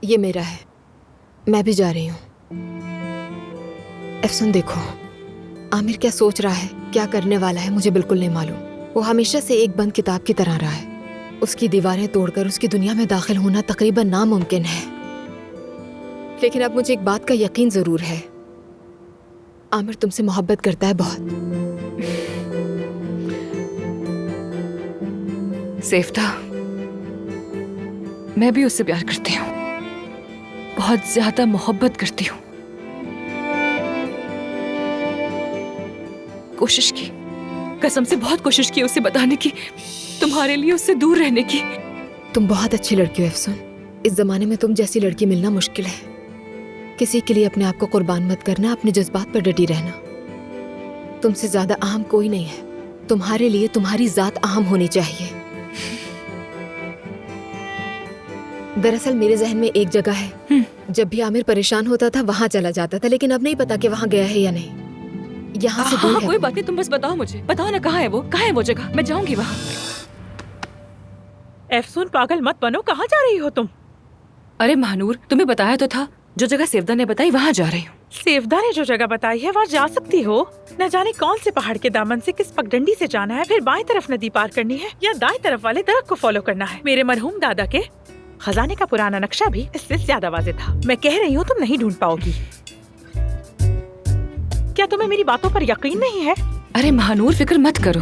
ये मेरा है, मैं भी जा रही हूँ। अफसून, देखो, आमिर क्या सोच रहा है, क्या करने वाला है, मुझे बिल्कुल नहीं मालूम। वो हमेशा से एक बंद किताब की तरह रहा है। उसकी दीवारें तोड़कर उसकी दुनिया में दाखिल होना तकरीबन नामुमकिन है। लेकिन अब मुझे एक बात का यकीन जरूर है, आमिर तुमसे मोहब्बत करता है बहुत। सेफ्ता, मैं भी उससे प्यार करती हूँ, बहुत ज्यादा मोहब्बत करती हूँ। कोशिश की, कसम से बहुत कोशिश की उसे बताने की, तुम्हारे लिए उससे दूर रहने की। तुम बहुत अच्छी लड़की हो अफसून। इस जमाने में तुम जैसी लड़की मिलना मुश्किल है। किसी के लिए अपने आप को कुर्बान मत करना, अपने जज्बात पर डटी रहना। तुमसे ज्यादा अहम कोई नहीं है। तुम्हारे लिए तुम्हारी जात अहम होनी चाहिए। दरअसल मेरे जहन में एक जगह है, जब भी आमिर परेशान होता था वहाँ चला जाता था, लेकिन अब नहीं पता कि वहाँ गया है या नहीं। यहाँ से दूर है। कोई बात नहीं, तुम बस बताओ मुझे, बताओ ना कहाँ है वो जगह, मैं जाऊंगी वहाँ। एफसून पागल मत बनो, कहाँ जा रही हो तुम? अरे महानूर, तुम्हें बताया तो था, जो जगह सेवदा ने बताई वहाँ जा रही हूँ। सेवदा ने जो जगह बताई है वहाँ जा सकती हो। न जाने कौन से पहाड़ के दामन से किस पगडंडी से जाना है, फिर बाएं तरफ नदी पार करनी है या दाएं तरफ वाले दरख्त को फॉलो करना है। मेरे मरहूम दादा के खजाने का पुराना नक्शा भी इससे ज्यादा वाज़ेह था। मैं कह रही हूँ तुम नहीं ढूंढ पाओगी। क्या तुम्हें मेरी बातों पर यकीन नहीं है? अरे महानूर, फिक्र मत करो,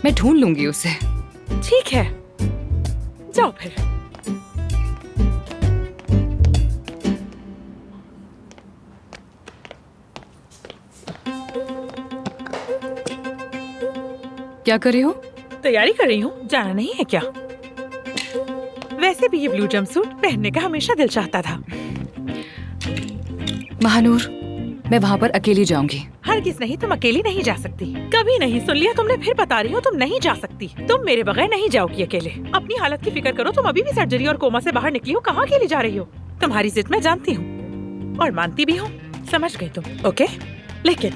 मैं ढूंढ लूंगी उसे। ठीक है, जाओ फिर। क्या कर रही हो? तैयारी कर रही हूँ, जाना नहीं है क्या? वैसे भी ये ब्लू जंपसूट पहनने का हमेशा दिल चाहता था। महानूर, मैं वहाँ पर अकेली जाऊंगी। हरगिज़ नहीं, तुम अकेली नहीं जा सकती। कभी नहीं, सुन लिया तुमने, फिर बता रही हो तुम नहीं जा सकती। तुम मेरे बगैर नहीं जाओगी अकेले। अपनी हालत की फिक्र करो, तुम अभी भी सर्जरी और कोमा से बाहर निकली हो, कहाँ अकेली जा रही हो? तुम्हारी जिद मैं जानती हूँ और मानती भी हूँ, समझ गई तुम, ओके? लेकिन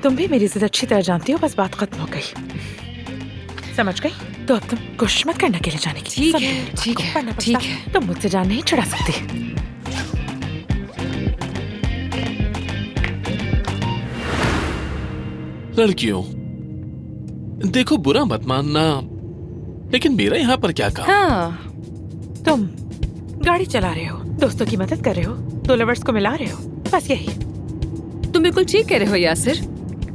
तुम भी मेरी जिद अच्छी तरह जानती हो, बस बात खत्म हो गई, समझ गई? तो अब तुम कोशिश मत करना अकेले जाने की। ठीक है, ठीक है, ठीक है। तुम मुझसे जान नहीं छुड़ा सकती। लड़कियों, देखो बुरा मत मानना, लेकिन मेरा यहाँ पर क्या काम? हाँ, तुम गाड़ी चला रहे हो, दोस्तों की मदद कर रहे हो, दो लवर्स को मिला रहे हो, बस यही। तुम बिल्कुल ठीक कह रहे हो यासिर।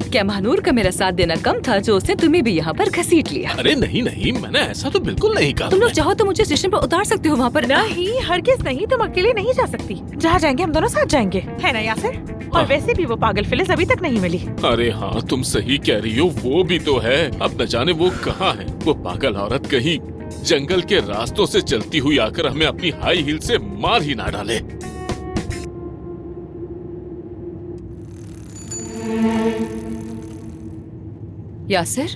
क्या महानूर का मेरा साथ देना कम था जो उसने तुम्हें भी यहाँ पर घसीट लिया? अरे नहीं नहीं, मैंने ऐसा तो बिल्कुल नहीं कहा। तुम लोग चाहो तो मुझे स्टेशन पर उतार सकते हो वहाँ पर। नहीं, हरगिज़ नहीं, तुम अकेले नहीं जा सकती। जहाँ जाएंगे हम दोनों साथ जाएंगे, है ना यासिर? और वैसे भी वो पागल फिलिस अभी तक नहीं मिली। अरे हाँ, तुम सही कह रही हो, वो भी तो है। अब न जाने वो कहाँ है। वो पागल औरत कहीं जंगल के रास्तों से चलती हुई आकर हमें अपनी हाई हील से मार ही ना डाले। यासिर,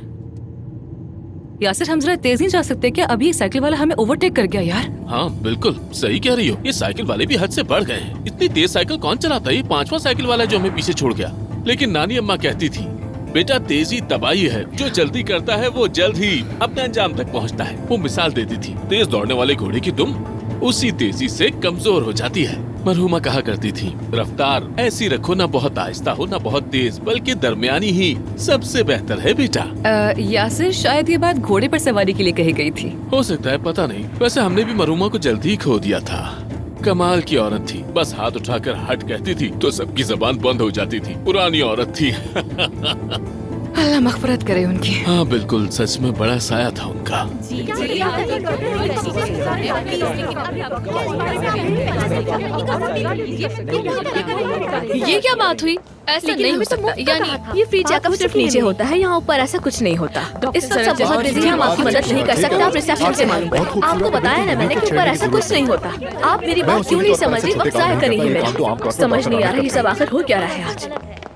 यासिर, हम जरा तेज नहीं जा सकते क्या? अभी साइकिल वाला हमें ओवरटेक कर गया यार। हाँ बिल्कुल सही कह रही हो, ये साइकिल वाले भी हद से बढ़ गए हैं। इतनी तेज साइकिल कौन चलाता है? ये 5वां साइकिल वाला जो हमें पीछे छोड़ गया। लेकिन नानी अम्मा कहती थी, बेटा तेजी तबाही है, जो जल्दी करता है वो जल्द ही अपने अंजाम तक पहुँचता है। वो मिसाल देती थी, तेज दौड़ने वाले घोड़े की दुम उसी तेजी से कमजोर हो जाती है। मरहुमा कहा करती थी, रफ्तार ऐसी रखो, ना बहुत आहिस्ता हो ना बहुत तेज, बल्कि दरमियानी ही सबसे बेहतर है बेटा। यासिर, शायद ये बात घोड़े पर सवारी के लिए कही गई थी। हो सकता है, पता नहीं। वैसे हमने भी मरहुमा को जल्दी ही खो दिया था। कमाल की औरत थी, बस हाथ उठाकर हट कहती थी तो सबकी जबान बंद हो जाती थी। पुरानी औरत थी। अल्लाह मग़फ़िरत करे उनकी। हाँ बिल्कुल, सच में बड़ा साया था उनका। ये क्या बात हुई? ऐसा नहीं हो सकता। यानी ये फ्री चेकअप सिर्फ नीचे होता है, यहाँ ऊपर ऐसा कुछ नहीं होता। इस वक्त सब बहुत बिजी हैं, हम आपकी मदद नहीं कर सकते। आप रिसेप्शन से मालूम करें। आपको बताया ना मैंने कि ऊपर ऐसा कुछ नहीं होता। आप मेरी बात क्यों नहीं समझ रही? वक्त ज़ाया कर रही है मेरा। समझ नहीं आ रहा ये सब आखिर हो क्या रहा है आज।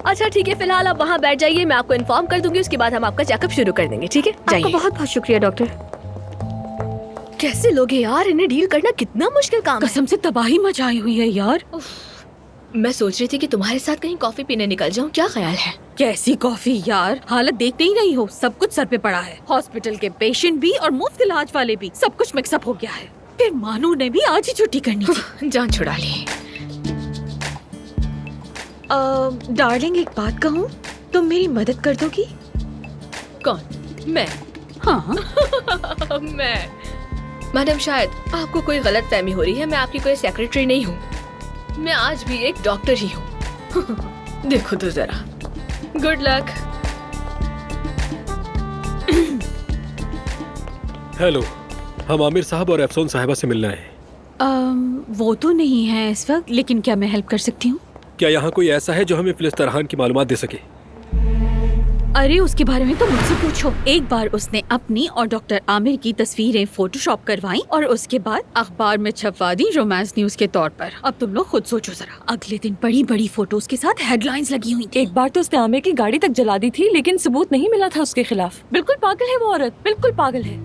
अच्छा ठीक है, फिलहाल आप वहाँ बैठ जाइए, मैं आपको इन्फॉर्म कर दूंगी, उसके बाद हम आपका चेकअप शुरू कर देंगे, ठीक है? आपका बहुत बहुत शुक्रिया डॉक्टर। कैसे लोग हैं यार, इन्हें डील करना कितना मुश्किल काम है। कसम से तबाही मचाई हुई है यार। मैं सोच रही थी कि तुम्हारे साथ कहीं कॉफी पीने निकल जाऊं, क्या ख्याल है? कैसी कॉफी यार, हालत देखते ही नहीं हो, सब कुछ सर पे पड़ा है। हॉस्पिटल के पेशेंट भी और मुफ्त इलाज वाले भी, सब कुछ मिक्सअप हो गया है। फिर मानू ने भी आज ही छुट्टी करनी थी। जान छुड़ा ली। डार्लिंग, एक बात कहूँ, तुम मेरी मदद कर दोगी? कौन? मैं? हाँ। मैं? मैडम, शायद आपको कोई गलत फहमी हो रही है। मैं आपकी कोई सेक्रेटरी नहीं हूँ, मैं आज भी एक डॉक्टर ही हूँ। देखो तो जरा। Good luck. हेलो, हम आमिर साहब और अफसोन साहिबा से मिलना है। वो तो नहीं है इस वक्त, लेकिन क्या मैं हेल्प कर सकती हूँ? क्या यहाँ कोई ऐसा है जो हमें फिलिस तरहान की मालूमात दे सके? अरे उसके बारे में तो मुझसे पूछो। एक बार उसने अपनी और डॉक्टर आमिर की तस्वीरें फोटोशॉप करवाई और उसके बाद अखबार में छपवा दी रोमांस न्यूज के तौर पर। अब तुम लोग खुद सोचो जरा, अगले दिन बड़ी बड़ी फोटोज के साथ हेडलाइंस लगी हुई थी। एक बार तो उसने आमिर की गाड़ी तक जला दी थी, लेकिन सबूत नहीं मिला था उसके खिलाफ। बिल्कुल पागल है वो औरत, बिल्कुल पागल है।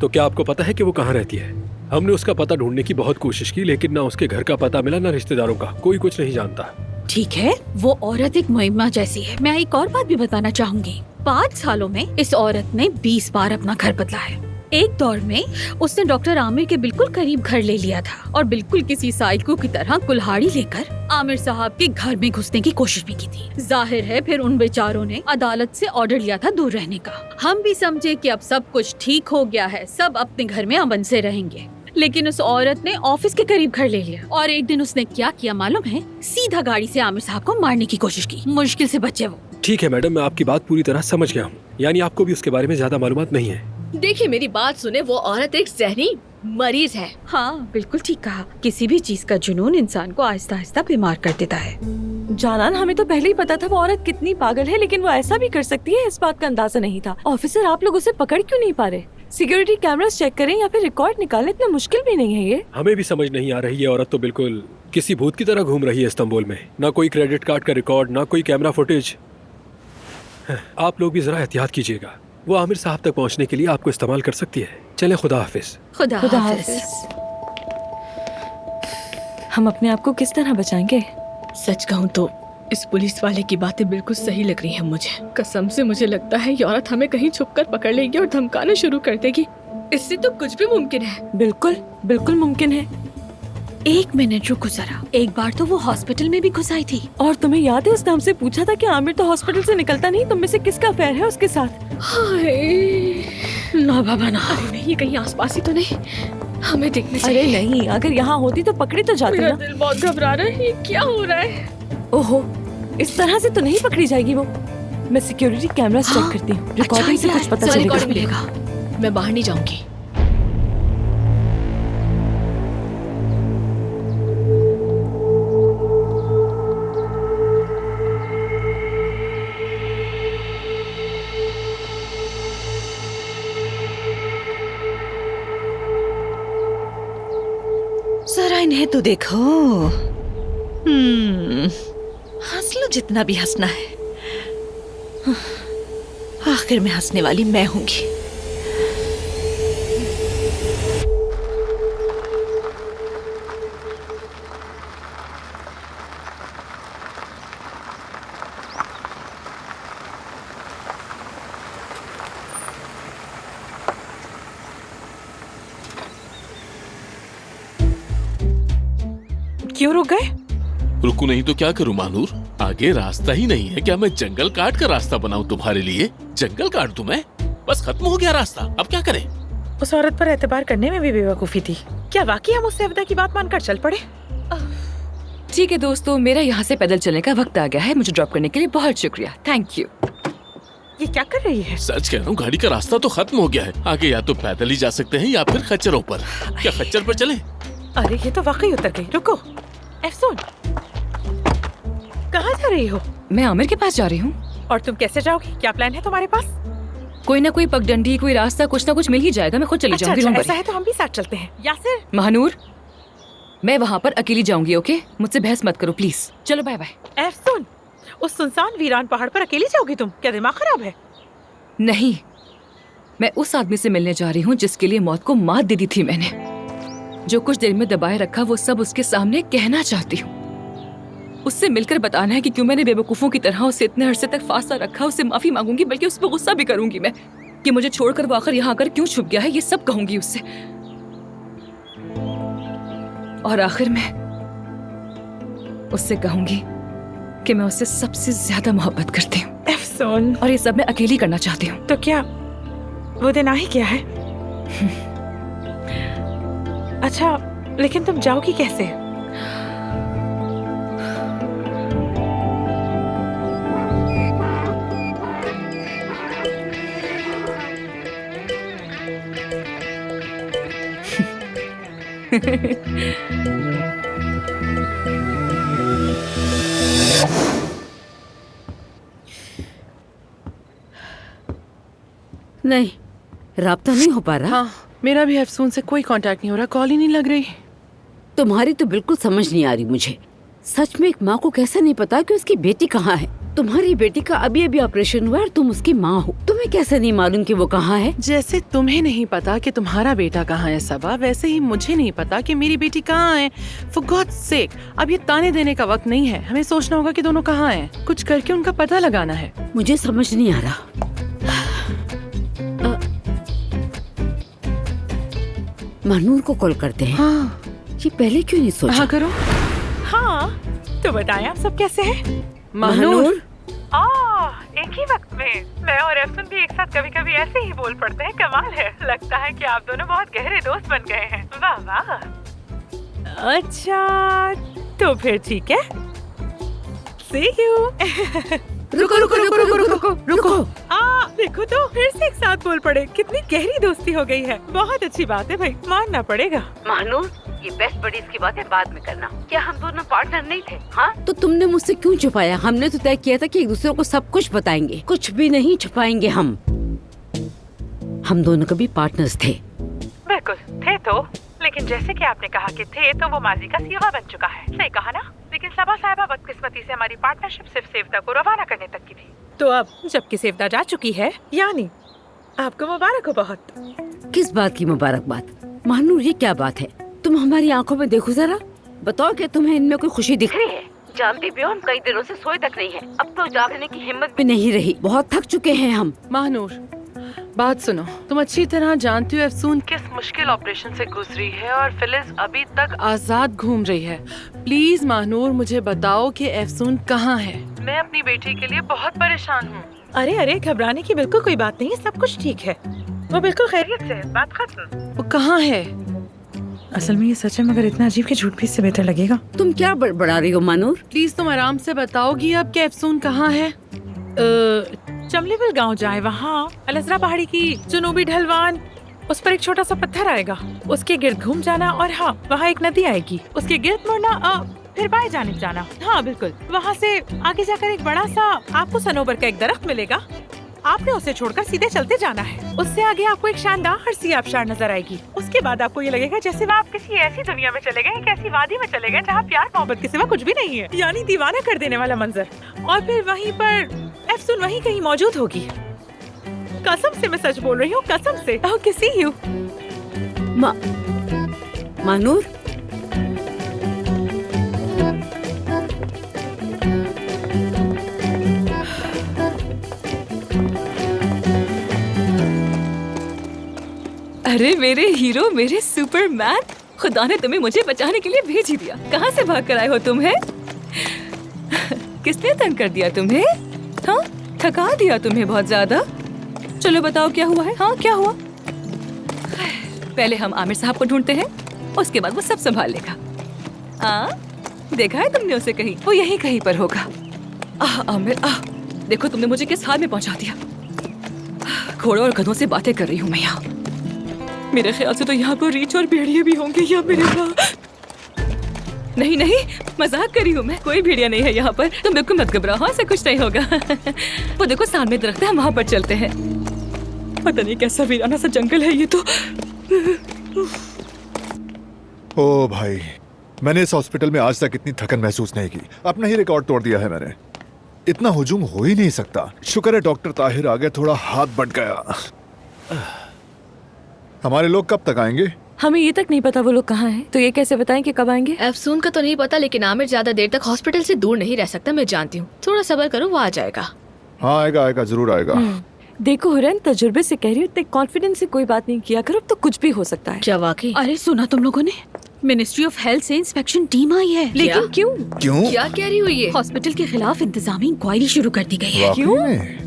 तो क्या आपको पता है कि वो कहाँ रहती है? हमने उसका पता ढूंढने की बहुत कोशिश की, लेकिन ना उसके घर का पता मिला ना रिश्तेदारों का, कोई कुछ नहीं जानता। ठीक है, वो औरत एक मुहिम्मा जैसी है। मैं एक और बात भी बताना चाहूंगी। 5 सालों में इस औरत ने 20 बार अपना घर बदला है। एक दौर में उसने डॉक्टर आमिर के बिल्कुल करीब घर ले लिया था और बिल्कुल किसी साइको की तरह कुल्हाड़ी लेकर आमिर साहब के घर में घुसने की कोशिश भी की थी। जाहिर है फिर उन बेचारों ने अदालत से ऑर्डर लिया था दूर रहने का। हम भी समझे कि अब सब कुछ ठीक हो गया है, सब अपने घर में अमन से रहेंगे, लेकिन उस औरत ने ऑफिस के करीब घर ले लिया और एक दिन उसने क्या किया मालूम है? सीधा गाड़ी से आमिर साहब को मारने की कोशिश की। मुश्किल से बचे वो। ठीक है मैडम, मैं आपकी बात पूरी तरह समझ गया हूँ, यानी आपको भी उसके बारे में ज्यादा मालूमात नहीं है। देखिए मेरी बात सुने, वो औरत एक जहनी मरीज है। हाँ बिल्कुल ठीक कहा। किसी भी चीज का जुनून इंसान को आहिस्ता आहिस्ता बीमार कर देता है। जानान, हमें तो पहले ही पता था वो औरत कितनी पागल है, लेकिन वो ऐसा भी कर सकती है इस बात का अंदाजा नहीं था। ऑफिसर, आप लोग उसे पकड़ क्यों नहीं पा रहे? सिक्योरिटी कैमरास चेक करें या फिर रिकॉर्ड निकालें, इतना मुश्किल भी नहीं है ये। हमें भी समझ नहीं आ रही, ये औरत तो बिल्कुल किसी भूत की तरह घूम रही है इस्तांबुल में। ना कोई क्रेडिट कार्ड का रिकॉर्ड, ना कोई कैमरा फुटेज। आप लोग भी जरा एहतियात कीजिएगा, वो आमिर साहब तक पहुंचने के लिए आपको इस्तेमाल कर सकती है। चले, खुदा हाफिज। खुदा हाफिज। हम अपने आप को किस तरह बचाएंगे? सच कहूँ तो इस पुलिस वाले की बातें बिल्कुल सही लग रही हैं मुझे। कसम से मुझे लगता है ये औरत हमें कहीं छुपकर पकड़ लेगी और धमकाना शुरू कर देगी। इससे तो कुछ भी मुमकिन है। बिल्कुल बिल्कुल मुमकिन है। 1 मिनट रुको जरा। एक बार तो वो हॉस्पिटल में भी घुस आई थी। और तुम्हें याद है उसने हमसे पूछा था कि आमिर तो हॉस्पिटल से निकलता नहीं, तुम में से किसका अफेयर है उसके साथ? हाय ना बाबा ना। अरे नहीं, ये कहीं आसपास ही तो नहीं, हमें देखने चाहिए। अरे नहीं, अगर यहाँ होती तो पकड़ी तो जाती मेरा ना। दिल बहुत घबरा रहा है, ये क्या हो रहा है? ओहो, इस तरह से तो नहीं पकड़ी जाएगी वो। मैं सिक्योरिटी कैमरास चेक करती हूँ, रिकॉर्डिंग से कुछ पता चलेगा। मैं बाहर नहीं जाऊंगी। जरा इन्हें तो देखो। हंस लो जितना भी हंसना है, आखिर में हंसने वाली मैं होंगी। क्यों रुक गए? रुकू नहीं तो क्या करूं मानूर? आगे रास्ता ही नहीं है। क्या मैं जंगल काट कर रास्ता बनाऊं तुम्हारे लिए? जंगल काट दूं मैं? बस खत्म हो गया रास्ता, अब क्या करें? उस औरत पर एतबार करने में भी बेवकूफी थी। क्या वाकई हम उससे अवदा की बात मानकर चल पड़े? ठीक है दोस्तों, मेरा यहाँ से पैदल चलने का वक्त आ गया है। मुझे ड्रॉप करने के लिए बहुत शुक्रिया, थैंक यू। ये क्या कर रही है? सच कह रहा हूँ, गाड़ी का रास्ता तो खत्म हो गया है। आगे या तो पैदल ही जा सकते हैं या फिर खच्चरों पर। क्या खच्चर पर चलें? अरे ये तो वाकई उतर गई। रुको एफसून, कहाँ जा रही हो? मैं आमिर के पास जा रही हूँ। और तुम कैसे जाओगी? क्या प्लान है तुम्हारे पास? कोई ना कोई पगडंडी, कोई रास्ता, कुछ ना कुछ मिल ही जाएगा। मैं खुद चली जाऊंगी। अच्छा, ऐसा है तो हम भी साथ चलते हैं। यासिर, महानूर, मैं वहाँ पर अकेली जाऊंगी, ओके? मुझसे बहस मत करो प्लीज। चलो बाय बाय। एफसून, उस सुनसान वीरान पहाड़ पर अकेली जाओगी तुम? क्या दिमाग खराब है? नहीं, मैं उस आदमी से मिलने जा रही हूँ जिसके लिए मौत को मात दे दी थी मैंने। जो कुछ दिल में दबाए रखा वो सब उसके सामने कहना चाहती हूँ। उससे मिलकर बताना है कि क्यों मैंने बेवकूफों की तरह उसे इतने अरसे तक फांसा रखा। उससे माफी मांगूंगी, बल्कि उस पर गुस्सा भी करूंगी मैं कि मुझे छोड़कर वो आखिर यहाँ आकर क्यों छुप गया है। ये सब कहूंगी उससे। और आखिर में उससे कहूंगी कि मैं उससे सबसे ज्यादा मोहब्बत करती हूँ। एफसून, और ये सब मैं अकेली करना चाहती हूँ। तो क्या वो दिन आ ही गया है? अच्छा, लेकिन तुम जाओगी कैसे? नहीं, राब्ता नहीं हो पा रहा। हाँ, मेरा भी अफसून से कोई कांटेक्ट नहीं हो रहा, कॉल ही नहीं लग रही। तुम्हारी तो बिल्कुल समझ नहीं आ रही मुझे। सच में एक माँ को कैसे नहीं पता कि उसकी बेटी कहाँ है? तुम्हारी बेटी का अभी अभी ऑपरेशन हुआ है और तुम उसकी माँ हो, तुम्हें कैसे नहीं मालूम कि वो कहाँ है? जैसे तुम्हें नहीं पता कि तुम्हारा बेटा कहाँ है सबा, वैसे ही मुझे नहीं पता कि मेरी बेटी कहाँ है। For God's sake, अब ये ताने देने का वक्त नहीं है, हमें सोचना होगा कि दोनों कहाँ हैं। कुछ करके उनका पता लगाना है। मुझे समझ नहीं आ रहा। महानूर को कॉल करते हैं। हाँ। ये पहले क्यों नहीं सोचा? हाँ करो। हाँ, तो बताएं आप सब कैसे हैं? महानूर। एक ही वक्त में मैं और अफसून भी एक साथ कभी कभी ऐसे ही बोल पड़ते हैं। कमाल है, लगता है कि आप दोनों बहुत गहरे दोस्त बन गए हैं। वाह वाह। अच्छा, तो फिर ठीक है। See you। रुको रुको रुको रुको रुको रुको। देखो तो फिर से एक साथ बोल पड़े। कितनी गहरी दोस्ती हो गई है। बहुत अच्छी बात है भाई, मानना पड़ेगा। महानूर, ये बेस्ट बडीज की बातें बाद में करना। क्या हम दोनों पार्टनर नहीं थे? हाँ, तो तुमने मुझसे क्यों छुपाया? हमने तो तय किया था कि एक दूसरे को सब कुछ बताएंगे। कुछ भी नहीं छुपाएंगे हम दोनों कभी पार्टनर्स थे। बिल्कुल थे तो, लेकिन जैसे कि आपने कहा कि थे, तो वो माजी का सीगा बन चुका है। सही कहा ना? लेकिन सबा साहिबा बदकिस्मती से हमारी पार्टनरशिप सिर्फ सेवता को रवाना करने तक की थी। तो अब जबकि सेवता जा चुकी है, यानी आपको मुबारक हो बहुत। किस बात की मुबारकबाद? महानूर, ये क्या बात है? तुम हमारी आंखों में देखो जरा, बताओ कि तुम्हें इनमें कोई खुशी दिख रही है? जानती भी हो हम कई दिनों से सोए तक नहीं है। अब तो जागने की हिम्मत भी नहीं रही, बहुत थक चुके हैं हम। महानूर, बात सुनो, तुम अच्छी तरह जानती हो अफसून किस मुश्किल ऑपरेशन से गुजरी है और फिलिस अभी तक आजाद घूम रही है। प्लीज महानूर, मुझे बताओ कि अफसून कहाँ है। मैं अपनी बेटी के लिए बहुत परेशान हूँ। अरे अरे, घबराने की बिल्कुल कोई बात नहीं है, सब कुछ ठीक है। वो बिल्कुल खैरियत से है, बात खत्म। वो कहाँ है? असल में ये सच है, मगर इतना अजीब कि झूठ भी इससे बेहतर लगेगा। तुम क्या बड़बड़ा रही हो महानूर? प्लीज तुम आराम से बताओगी अब कि अफसून कहाँ है। चमलेवल गांव जाए, वहाँ अलजरा पहाड़ी की जनूबी ढलवान, उस पर एक छोटा सा पत्थर आएगा, उसके गिर्द घूम जाना और हाँ, वहाँ एक नदी आएगी, उसके गिर्द मुड़ना, फिर बाएं जानिब जाना। हाँ बिल्कुल, वहाँ से आगे जाकर एक बड़ा सा आपको सनोबर का एक दरख्त मिलेगा। आपने उसे छोड़कर सीधे चलते जाना है। उससे आगे आपको एक शानदार सी आबशार नजर आएगी। उसके बाद आपको ये लगेगा जैसे वो आप किसी ऐसी दुनिया में चले गए, एक ऐसी वादी में चले गए जहाँ प्यार मोहब्बत के सिवा कुछ भी नहीं है, यानी दीवाना कर देने वाला मंजर। और फिर वहीं पर अफसून वहीं कहीं मौजूद होगी। कसम से मैं सच बोल रही हूँ, कसम से। Okay, C you. महानूर, अरे मेरे हीरो, मेरे सुपरमैन, खुदा ने तुम्हें मुझे बचाने के लिए भेज ही दिया। कहाँ से भाग कर आए हो तुम्हें? किसने तंग कर दिया तुम्हें? हाँ, थका दिया तुम्हें बहुत ज्यादा? चलो बताओ क्या हुआ है? हाँ, क्या हुआ? पहले हम आमिर साहब को ढूंढते हैं, उसके बाद वो सब संभाल लेगा। देखा है तुमने उसे कहीं? वो यहीं कहीं पर होगा। आमिर, देखो तुमने मुझे किस हाल में पहुंचा दिया। घोड़ों और गधों से बातें कर रही हूँ मैं यहाँ। मेरे ख्याल से तो यहाँ पर रीछ और भेड़िए भी होंगे या मेरे नहीं नहीं, मजाक कर रही हूँ मैं, कोई भेड़िया नहीं है यहाँ पर। तुम बिल्कुल मत घबराओ, हाँ, से कुछ नहीं होगा। वो देखो सामने दरख्त है, हम वहाँ पर चलते हैं। पता नहीं कैसा वीराना सा जंगल है ये तो। ओ भाई, मैंने इस हॉस्पिटल में आज तक इतनी थकन महसूस नहीं की। अपना ही रिकॉर्ड तोड़ दिया है मैंने। इतना हुजूम हो ही नहीं सकता। शुक्र है डॉक्टर ताहिर आ गए, थोड़ा हाथ बट गया। हमारे लोग कब तक आएंगे? हमें ये तक नहीं पता वो लोग कहाँ हैं, तो ये कैसे बताएं कि कब आएंगे? अफसून का तो नहीं पता, लेकिन आमिर ज्यादा देर तक हॉस्पिटल से दूर नहीं रह सकता, मैं जानती हूँ। थोड़ा सब्र करो, वो आ जाएगा। हाँ आएगा आएगा, जरूर आएगा। देखो हुरैन, तजुर्बे से कह रही हूँ, इतने कॉन्फिडेंस से कोई बात नहीं किया करो, अब तो कुछ भी हो सकता है। क्या वाकई? अरे सुना तुम लोगों ने? मिनिस्ट्री ऑफ हेल्थ से इंस्पेक्शन टीम आई है। लेकिन क्यों? क्या कह रही हुई है? हॉस्पिटल के खिलाफ इंतजामी इंक्वायरी शुरू कर दी गई है। क्यों?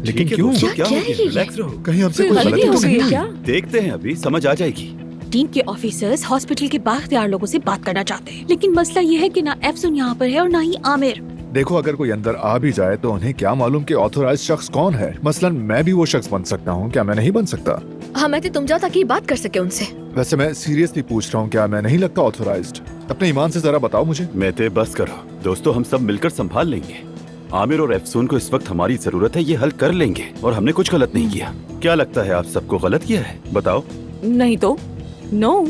लेकिन क्यों? क्या कह रही है? कहीं हमसे कोई गलती हो तो गई नहीं है हुई? क्या? देखते हैं, अभी समझ आ जाएगी। टीम के ऑफिसर्स हॉस्पिटल के बाख्तियार लोगों से बात करना चाहते हैं, लेकिन मसला ये है कि ना अफसून यहाँ पर है और ना ही आमिर। देखो, अगर कोई अंदर आ भी जाए तो उन्हें क्या मालूम कि ऑथोराइज्ड शख्स कौन है। मसलन मैं भी वो शख्स बन सकता हूँ, क्या मैं नहीं बन सकता? हाँ, मैं तुम जाओ ताकि बात कर सके उनसे। वैसे मैं सीरियसली पूछ रहा हूँ, क्या मैं नहीं लगता ऑथोराइज्ड? अपने ईमान से जरा बताओ मुझे। मेहते बस करो दोस्तों, हम सब मिलकर संभाल लेंगे। आमिर और अफसून को इस वक्त हमारी जरूरत है, ये हल कर लेंगे। और हमने कुछ गलत नहीं किया। क्या लगता है आप सबको गलत किया है? बताओ। नहीं तो नो,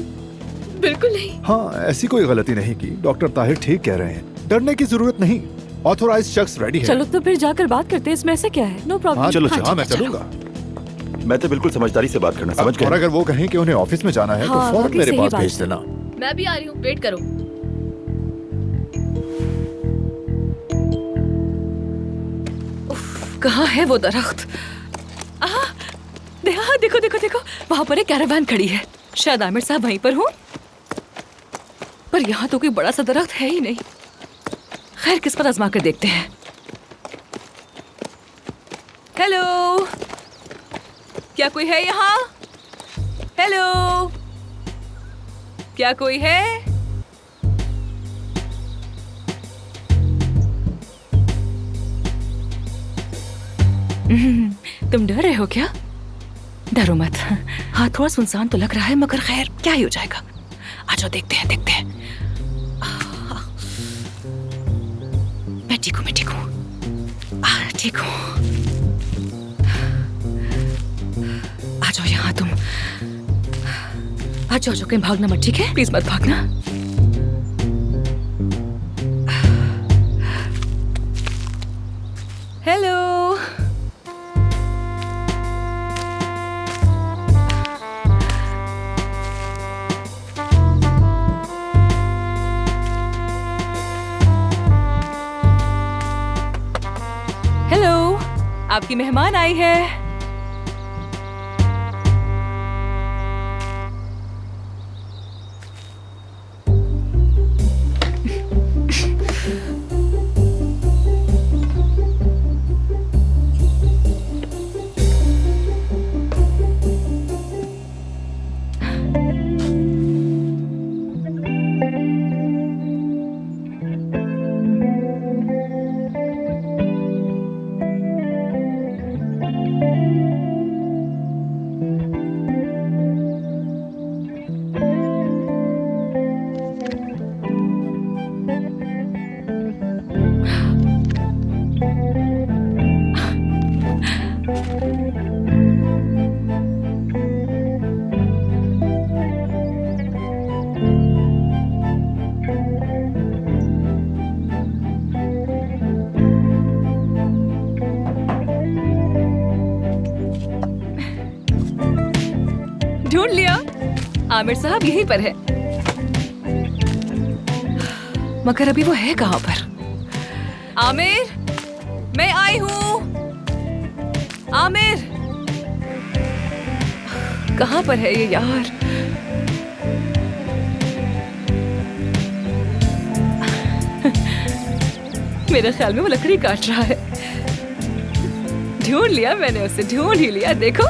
बिल्कुल नहीं। हाँ, ऐसी कोई गलती नहीं की। डॉक्टर ताहिर ठीक कह रहे हैं, डरने की जरूरत नहीं। ऑथोराइज शख्स रेडी है। चलो तो फिर जाकर बात करते हैं, इसमें ऐसा क्या है? No problem. हाँ, हाँ, मैं चलूंगा। मैं तो बिल्कुल समझदारी से बात करना समझ गया। और अगर वो कहें कि उन्हें ऑफिस में जाना है तो हाँ, फौरन मेरे सही पास बात भेज है। देना। मैं भी आ रही हूँ, वेट करो। कहाँ है वो दरख्त? देखो देखो देखो, वहाँ पर एक कैरावान खड़ी है। शायद आमिर साहब वहीं पर हो, पर यहाँ तो कोई बड़ा सा दरख्त है ही नहीं। खैर, किस पर आजमा कर देखते हैं। हेलो, क्या कोई है यहाँ? हेलो, क्या कोई है? तुम डर रहे हो क्या? डरो मत। हाँ, थोड़ा सुनसान तो लग रहा है, मगर खैर क्या ही हो जाएगा। आ जाओ, देखते हैं देखते हैं। मैं ठीक हूँ, मैं ठीक हूँ, ठीक हूँ। आ जाओ यहाँ तुम। आ जाओ, कहीं भागना मत, ठीक है? प्लीज मत भागना। हेलो, आपकी मेहमान आई है। ढूंढ लिया। आमिर साहब यहीं पर है, मगर अभी वो है कहाँ पर? आमिर, मैं आई हूँ। आमिर, कहाँ पर है ये यार? मेरे ख्याल में वो लकड़ी काट रहा है। ढूंढ लिया मैंने उसे, ढूंढ ही लिया। देखो,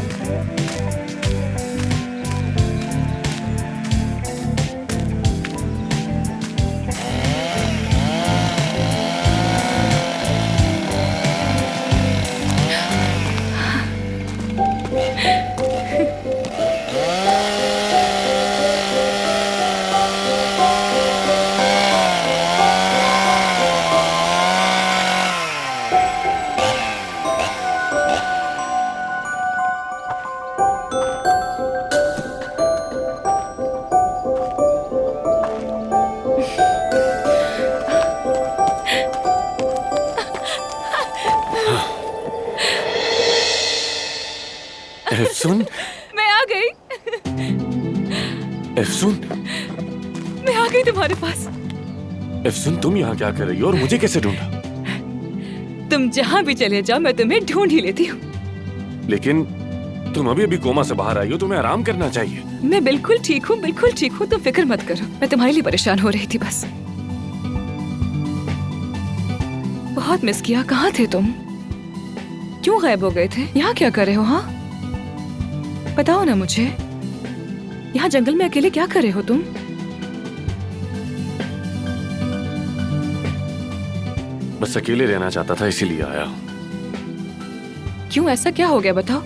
एफसून, मैं आ गई। एफसून, मैं आ गई तुम्हारे पास। एफसून, तुम यहाँ क्या कर रही हो और मुझे कैसे ढूंढा? तुम जहाँ भी चले जाओ, मैं तुम्हें ढूंढ ही लेती हूँ। लेकिन तुम अभी अभी कोमा से बाहर आई हो, तुम्हें आराम करना चाहिए। मैं बिल्कुल ठीक हूँ, बिल्कुल ठीक हूँ। तुम फिक्र मत करो, मैं तुम्हारे लिए परेशान हो रही थी बस। बहुत मिस किया। कहाँ थे तुम? क्यों गायब हो गए थे? यहाँ क्या कर रहे हो? हाँ, बताओ ना मुझे। यहाँ जंगल में अकेले क्या कर रहे हो तुम? बस अकेले रहना चाहता था, इसीलिए आया। क्यों, ऐसा क्या हो गया? बताओ।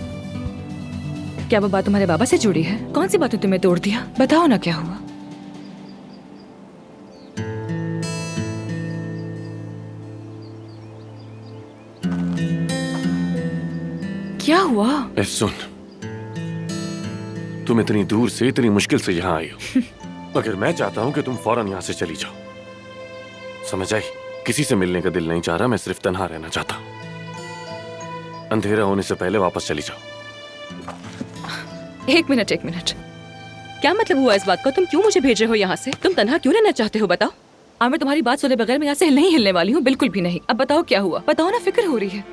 क्या वो बात तुम्हारे बाबा से जुड़ी है? कौन सी बातें तुम्हें तोड़ दिया? बताओ ना क्या हुआ। क्या हुआ? सुन, तुम इतनी दूर से, इतनी मुश्किल से यहाँ आई हो, मगर मैं चाहता हूँ कि तुम फौरन यहाँ से चली जाओ। समझ आई? किसी से मिलने का दिल नहीं चाह रहा, मैं सिर्फ तन्हा रहना चाहता। अंधेरा होने से पहले वापस चली जाओ। एक मिनट। क्या मतलब हुआ इस बात का? तुम क्यों मुझे भेज रहे हो यहाँ से? तुम तन्हा क्यों रहना चाहते हो? बताओ। आमिर, तुम्हारी बात सुने बगैर मैं यहाँ से नहीं हिलने वाली हूँ, बिल्कुल भी नहीं। अब बताओ क्या हुआ, बताओ ना, फिक्र हो रही है।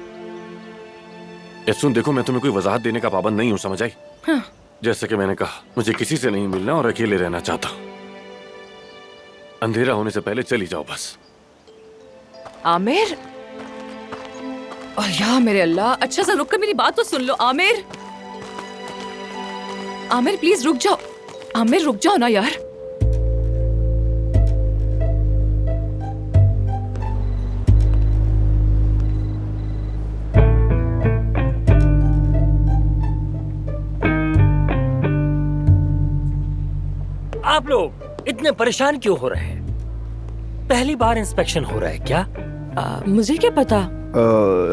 एफसून देखो, मैं तुम्हें कोई वजाहत देने का पाबंद नहीं हूँ, समझ आई? हाँ। जैसे कि मैंने कहा, मुझे किसी से नहीं मिलना और अकेले रहना चाहता। अंधेरा होने से पहले चली जाओ बस। आमिर, और या मेरे अल्लाह, अच्छा सा रुक कर मेरी बात तो सुन लो। आमिर, आमिर प्लीज रुक जाओ। आमिर रुक जाओ ना यार। आप लोग इतने परेशान क्यों हो रहे हैं? पहली बार इंस्पेक्शन हो रहा है क्या? मुझे क्या पता।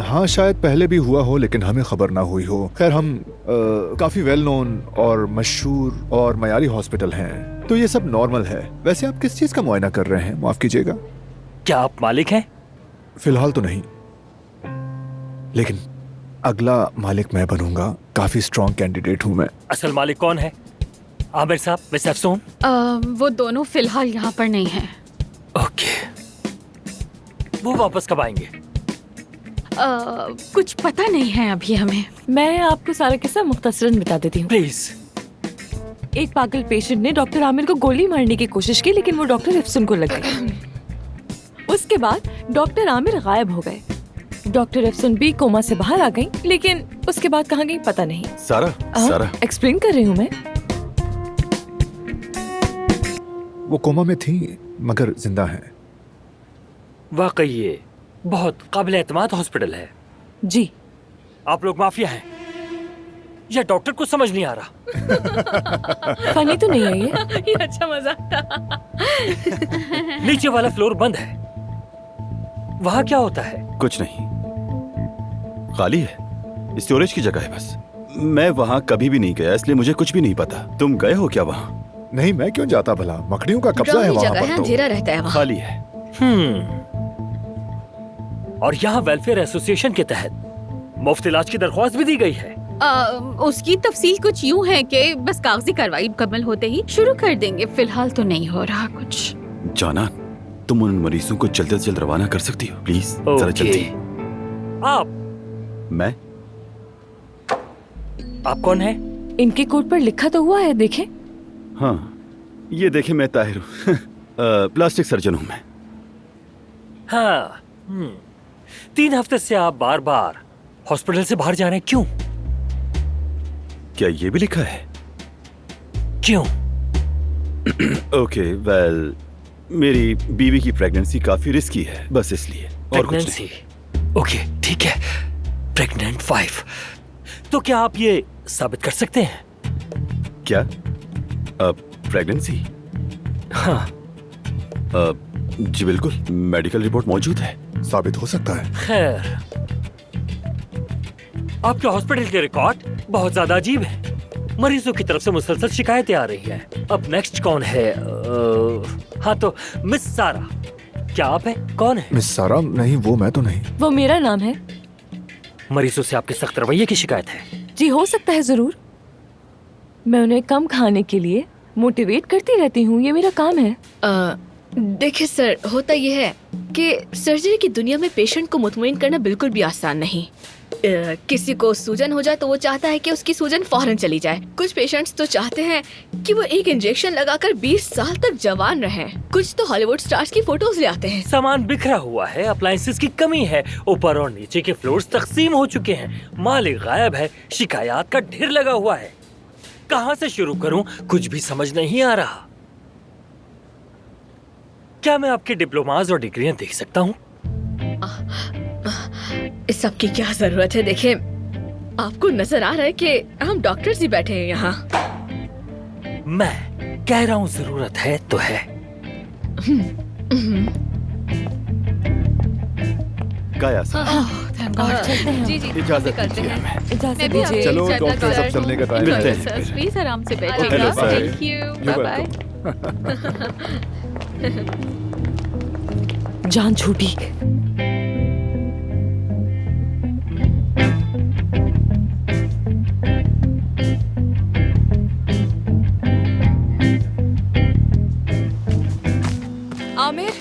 हाँ, शायद पहले भी हुआ हो लेकिन हमें खबर ना हुई हो। खैर, हम काफी वेल नोन और मशहूर और मयारी हॉस्पिटल हैं, तो ये सब नॉर्मल है। वैसे आप किस चीज का मुआयना कर रहे हैं, माफ कीजिएगा? क्या आप मालिक हैं? फिलहाल तो नहीं, लेकिन अगला मालिक मैं बनूंगा। काफी स्ट्रॉन्ग कैंडिडेट हूँ मैं। असल मालिक कौन है? आमिर साहब, मिस अफसून? वो दोनों फिलहाल यहाँ पर नहीं हैं। ओके, वो वापस कब आएंगे? कुछ पता नहीं है अभी हमें। मैं आपको सारा किस्सा मुख्तसरन बता देती हूँ प्लीज। एक पागल पेशेंट ने डॉक्टर आमिर को गोली मारने की कोशिश की, लेकिन वो डॉक्टर एफसून को लग गई। उसके बाद डॉक्टर आमिर गायब हो गए। डॉक्टर एफसून भी कोमा से बाहर आ गई, लेकिन उसके बाद कहाँ गई पता नहीं। सारा एक्सप्लेन कर रही हूँ मैं। वो कोमा में थी मगर जिंदा है। वाकई ये बहुत काबिल एतमाद हॉस्पिटल है। जी। आप लोग माफिया हैं या डॉक्टर को समझ नहीं आ रहा? फनी तो नहीं है ये अच्छा मजाक था। नीचे वाला फ्लोर बंद है, वहाँ क्या होता है? कुछ नहीं, खाली है, स्टोरेज की जगह है बस। मैं वहाँ कभी भी नहीं गया, इसलिए मुझे कुछ भी नहीं पता। तुम गए हो क्या वहाँ? नहीं, मैं क्यों जाता भला, मकड़ियों का कब्जा है वहाँ पर। तो अंधेरा रहता है वहाँ। खाली है। और यहाँ वेलफेयर एसोसिएशन के तहत मुफ्त इलाज की दरख्वास्त भी दी गई है। उसकी तफसील कुछ यूं है कि बस कागजी कार्रवाई मुकम्मल होते ही शुरू कर देंगे। फिलहाल तो नहीं हो रहा कुछ। जाना, तुम उन मरीजों को जल्द से जल्द रवाना कर सकती हो प्लीज? जरा जल्दी। आप कौन है? इनके कोट पर लिखा तो हुआ है, देखें। हाँ, ये देखे, मैं ताहिर हूँ। प्लास्टिक सर्जन हूँ मैं। हाँ, 3 हफ्ते से आप बार बार हॉस्पिटल से बाहर जा रहे हैं, क्यों? क्या ये भी लिखा है? क्यों? ओके, वेल, मेरी बीवी की प्रेगनेंसी काफी रिस्की है, बस इसलिए, और कुछ नहीं। ओके, ठीक है, प्रेग्नेंट वाइफ। तो क्या आप ये साबित कर सकते हैं? क्या? प्रेगनेंसी? हाँ। जी बिल्कुल, मेडिकल रिपोर्ट मौजूद है, साबित हो सकता है। खैर, आपके हॉस्पिटल के रिकॉर्ड बहुत ज्यादा अजीब है। मरीजों की तरफ से मुसलसल शिकायतें आ रही हैं। अब नेक्स्ट कौन है? हाँ, तो मिस सारा, क्या आप हैं? कौन है? मिस सारा? नहीं, वो मैं तो नहीं। वो मेरा नाम है। मरीजों से आपके सख्त रवैये की शिकायत है? जी, हो सकता है, जरूर। मैं उन्हें कम खाने के लिए मोटिवेट करती रहती हूँ, ये मेरा काम है। देखिए सर, होता यह है कि सर्जरी की दुनिया में पेशेंट को मुतमईन करना बिल्कुल भी आसान नहीं। किसी को सूजन हो जाए तो वो चाहता है कि उसकी सूजन फौरन चली जाए। कुछ पेशेंट्स तो चाहते हैं कि वो एक इंजेक्शन लगाकर 20 साल तक जवान रहें। कुछ तो हॉलीवुड स्टार्स की फोटोज ले आते हैं। सामान बिखरा हुआ है, अप्लायंसेस की कमी है, ऊपर और नीचे के फ्लोर्स तकसीम हो चुके हैं, मालिक गायब है, शिकायत का ढेर लगा हुआ है। कहाँ से शुरू करूं, कुछ भी समझ नहीं आ रहा। क्या मैं आपके डिप्लोमास और डिग्रियां देख सकता हूँ? इस सब की क्या जरूरत है? देखिए, आपको नजर आ रहा है कि हम डॉक्टर्स ही बैठे हैं यहाँ। मैं कह रहा हूँ जरूरत है तो है। गाया जी जी, इजाजत करते दीजिए हैं। इजाजत दीजिए। चलो, डॉक्टर साहब चलने का टाइम मिलते है। हैं। सर प्लीज आराम से बैठिएगा। Thank you, bye bye. जान छूटी। आमिर,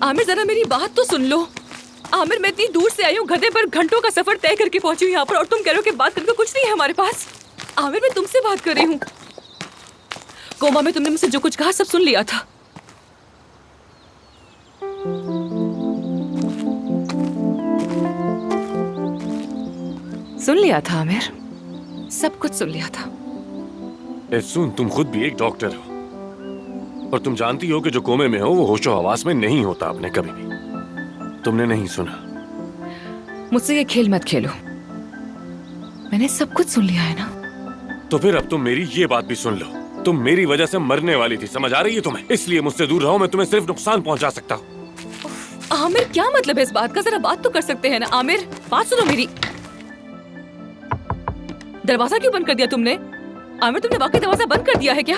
आमिर जरा मेरी बात तो सुन लो। आमिर, मैं इतनी दूर से आई हूँ, गधे पर घंटों का सफर तय करके पहुंची हूँ यहाँ पर, और तुम कह रहे हो कि बात करने को कुछ नहीं है हमारे पास। आमिर, मैं तुमसे बात कर रही हूँ। कोमा में तुमने मुझसे जो कुछ कहा सब सुन लिया था। सुन लिया था आमिर, सब कुछ सुन लिया था। सुन, तुम खुद भी एक डॉक्टर हो और तुम जानती हो कि जो कोमे में हो वो होशो हवास में नहीं होता अपने कभी भी। तुमने नहीं सुना। मुझसे ये खेल मत खेलो, मैंने सब कुछ सुन लिया है ना। तो फिर अब तुम मेरी ये बात भी सुन लो। तुम मेरी वजह से मरने वाली थी, समझ आ रही है तुम्हें? इसलिए मुझसे दूर रहो, मैं तुम्हें सिर्फ नुकसान पहुंचा सकता हूँ। आमिर, क्या मतलब है इस बात का? जरा बात तो कर सकते हैं ना। आमिर, बात सुनो मेरी। दरवाजा क्यों बंद कर दिया तुमने? आमिर, तुमने वाकई दरवाजा बंद कर दिया है क्या?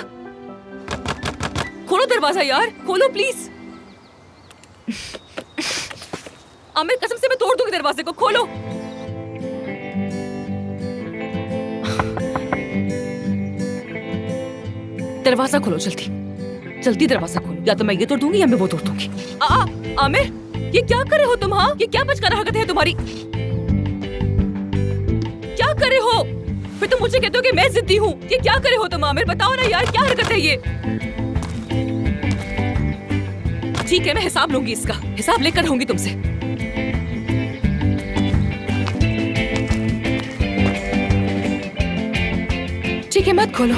खोलो दरवाजा यार, खोलो प्लीज। आमिर, कसम से मैं तोड़ दूंगी दरवाजे को, खोलो। दरवाजा खोलो जल्दी, जल्दी दरवाजा खोलो, या तो मैं ये तोड़ दूंगी या मैं वो तोड़ दूंगी। आमिर, ये क्या कर रहे हो तुम? हाँ, ये क्या बचकाना हरकत है तुम्हारी? क्या कर रहे हो? फिर तुम मुझे कहते हो कि मैं जिद्दी हूँ। ये क्या कर रहे हो तुम? आमिर, बताओ ना यार, क्या हरकत है ये? ठीक है, मैं हिसाब लूंगी इसका, हिसाब लेकर रहूंगी तुमसे। ठीक है, मत खोलो।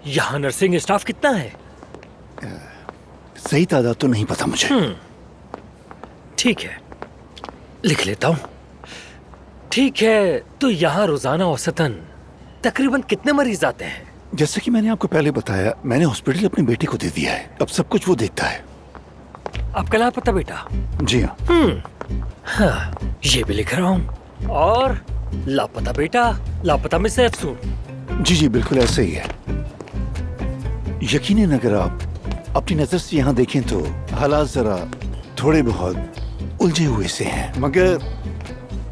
यहाँ नर्सिंग स्टाफ कितना है? सही तादाद तो नहीं पता मुझे। ठीक है, लिख लेता हूँ। ठीक है, तो यहाँ रोजाना औसतन तकरीबन कितने मरीज आते हैं? जैसे कि मैंने आपको पहले बताया, मैंने हॉस्पिटल अपनी बेटी को दे दिया है, अब सब कुछ वो देखता है। आपका लापता बेटा? जी हाँ। हाँ, ये भी लिख रहा हूँ। और लापता बेटा, लापता में से अफसून। जी जी, बिल्कुल ऐसे ही है। यकीनन अगर आप अपनी नजर से यहाँ देखें तो हालात जरा थोड़े बहुत उलझे हुए से हैं, मगर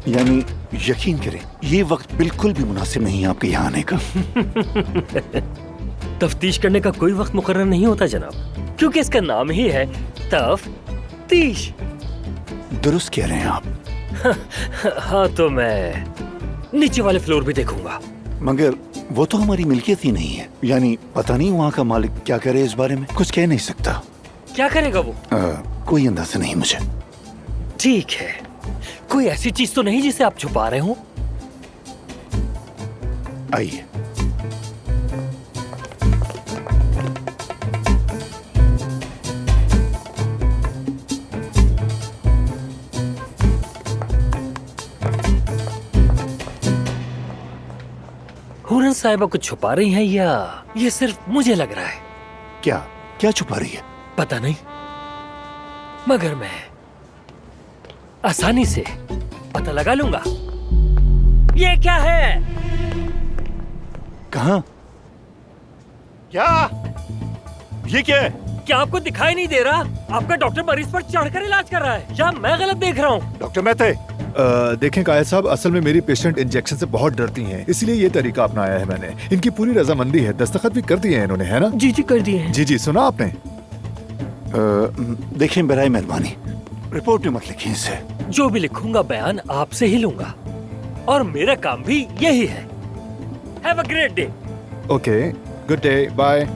यानी यकीन करें ये वक्त बिल्कुल भी मुनासिब नहीं है आपके यहाँ आने का। तफ्तीश करने का कोई वक्त मुकर्रर नहीं होता जनाब, क्योंकि इसका नाम ही है तफ्तीश। दुरुस्त कह रहे हैं आप। हाँ, तो मैं नीचे वाले फ्लोर भी देखूंगा। मगर वो तो हमारी मिल्कियत ही नहीं है, यानी पता नहीं वहाँ का मालिक क्या करे इस बारे में, कुछ कह नहीं सकता। क्या करेगा वो? कोई अंदाजा नहीं मुझे। ठीक है, कोई ऐसी चीज तो नहीं जिसे आप छुपा रहे हो? आइए। हुरन साहिबा कुछ छुपा रही हैं या ये सिर्फ मुझे लग रहा है? क्या क्या छुपा रही है? पता नहीं, मगर मैं आसानी से पता लगा लूंगा। ये क्या है? कहाँ? क्या? ये क्या है? क्या आपको दिखाई नहीं दे रहा? आपका डॉक्टर मरीज पर चढ़कर इलाज कर रहा है, या मैं गलत देख रहा हूँ? डॉक्टर मेहते, देखें कायद साहब, असल में मेरी पेशेंट इंजेक्शन से बहुत डरती हैं, इसलिए ये तरीका अपनाया है मैंने। इनकी पूरी रजामंदी है, दस्तखत भी कर दिए हैं इन्होंने, है ना? जी जी, कर दिए हैं। जी जी, सुना आपने? देखें, बराए मेहरबानी रिपोर्ट में मत लिखें इसे। जो भी लिखूंगा बयान आपसे ही लूंगा, और मेरा काम भी यही है। Have a great day. Okay, good day, bye.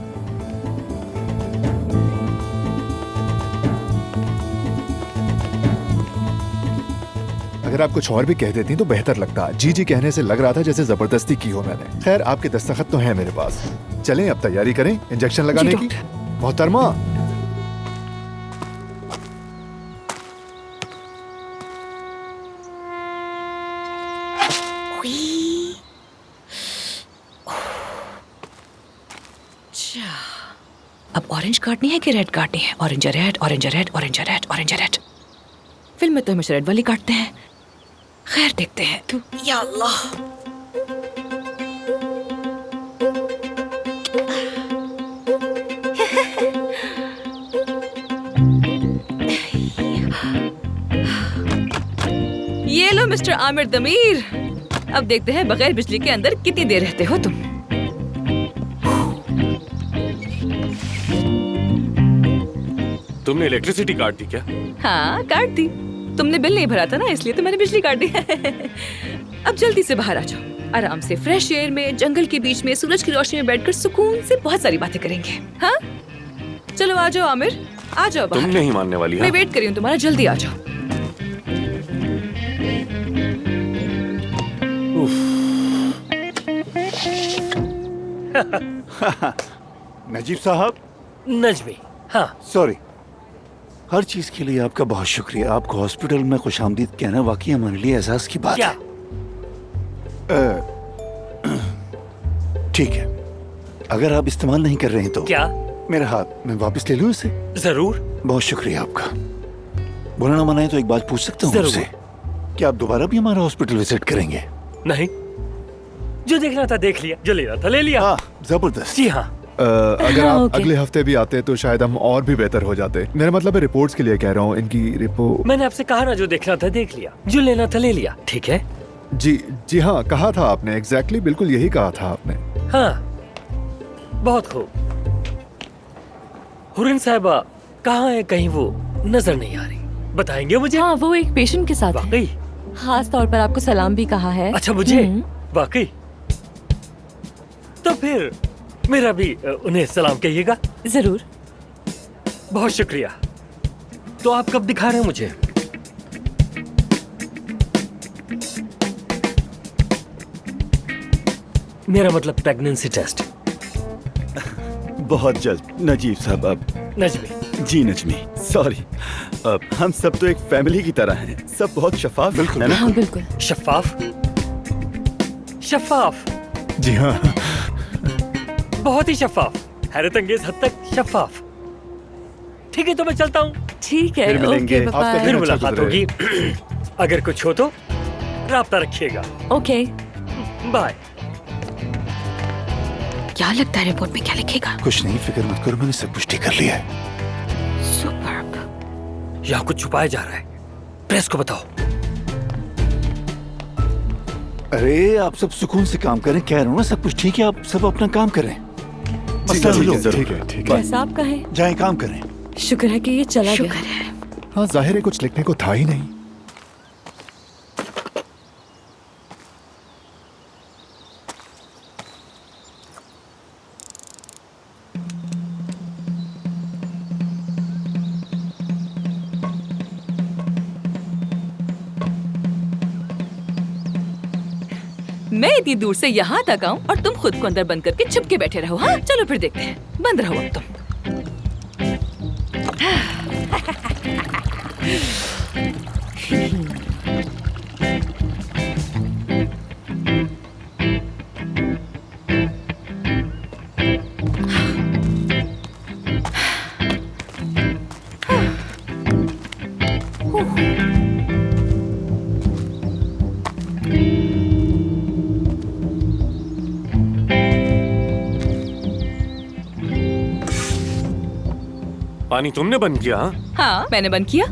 अगर आप कुछ और भी कह देती तो बेहतर लगता। जी जी कहने से लग रहा था जैसे जबरदस्ती की हो मैंने। खैर, आपके दस्तखत तो हैं मेरे पास। चलें अब तैयारी करें इंजेक्शन लगाने की। मोहतरमा, अब ऑरेंज काटनी है कि रेड काटनी है? Orange red, orange red, orange red, orange red. Film में तो हमेशा रेड वाली काटते हैं। खैर, देखते हैं। या अल्लाह, ये लो मिस्टर आमिर दमीर। अब देखते हैं बगैर बिजली के अंदर कितनी देर रहते हो तुम। तुमने इलेक्ट्रिसिटी काट दी क्या? हाँ काट दी। तुमने बिल नहीं भरा था ना, इसलिए तो मैंने बिजली काट दी। अब जल्दी से बाहर आ जाओ। आराम से फ्रेश एयर में, जंगल के बीच में, सूरज की रोशनी में बैठकर सुकून से बहुत सारी बातें करेंगे। हाँ चलो आ जाओ आमिर, आ जाओ बाहर। तुम नहीं मानने वाली। मैं वेट कर रही हूँ तुम्हारा, जल्दी आ जाओ। नजीब साहब। नजमी। हाँ सॉरी, हर चीज के लिए आपका बहुत शुक्रिया। आपको हॉस्पिटल में खुशामदीद कहना वाकई हमारे लिए एहसास की बात क्या? है। ठीक है, अगर आप इस्तेमाल नहीं कर रहे हैं तो क्या मेरा हाथ मैं वापस ले लूं इसे? जरूर। बहुत शुक्रिया आपका। बोलना मनाए तो एक बात पूछ सकता हूँ आपसे? क्या आप दोबारा भी हमारा हॉस्पिटल विजिट करेंगे? नहीं, जो देखना था देख लिया, जो लेना था ले लिया। हाँ जबरदस्त। जी हाँ। अगर आप ओके। अगले हफ्ते भी आते तो शायद हम और भी बेहतर हो जाते। मेरा मतलब है रिपोर्ट्स के लिए कह रहा हूँ, इनकी रिपोर्ट। मैंने आपसे कहा ना, जो देखना था देख लिया, जो लेना था ले लिया। ठीक है? जी हाँ, कहा था आपने। एग्जैक्टली बिल्कुल यही कहा था आपने। हाँ बहुत खूब। हुरन साहिबा कहाँ है? कहीं वो नजर नहीं आ रही। बताएंगे मुझे? हाँ वो एक पेशेंट के साथ है। वाकई? खास तौर पर आपको सलाम भी कहा है। अच्छा मुझे? वाकई? तो फिर मेरा भी उन्हें सलाम कहिएगा। जरूर। बहुत शुक्रिया। तो आप कब दिखा रहे हैं मुझे? मेरा मतलब प्रेगनेंसी टेस्ट। बहुत जल्द नजीब साहब। अब नजमी। जी नजमी, सॉरी। अब हम सब तो एक फैमिली की तरह हैं। सब बहुत शफाफ है ना? हाँ बिल्कुल। शफाफ? शफाफ? जी हाँ, बहुत ही शफाफ, हैरत अंगेज हद तक शफाफ। ठीक है तो मैं चलता हूँ। ठीक है, फिर मिलेंगे। Okay, bye. फिर मुलाकात होगी। अगर कुछ हो तो राब्ता रखिएगा। Okay bye. क्या लगता है रिपोर्ट में क्या लिखेगा? कुछ नहीं, फिक्र मत करो, मैंने सब पुष्टि कर लिया है। सुपर्ब। यहाँ कुछ छुपाया जा रहा है, प्रेस को बताओ। अरे आप सब सुकून से काम करें, कह रहा हूँ ना, सब कुछ ठीक है। आप सब अपना काम करें। ठीक है। कैसा आप कहें? जाएं काम करें। शुक्र है कि ये चला गया। हाँ जाहिर है कुछ लिखने को था ही नहीं। मैं इतनी दूर से यहाँ तक आऊँ और तुम खुद को अंदर बंद करके छुप के बैठे रहो। हाँ चलो फिर देखते हैं। बंद रहो अब तुम। पानी तुमने बंद किया? हाँ मैंने बंद किया।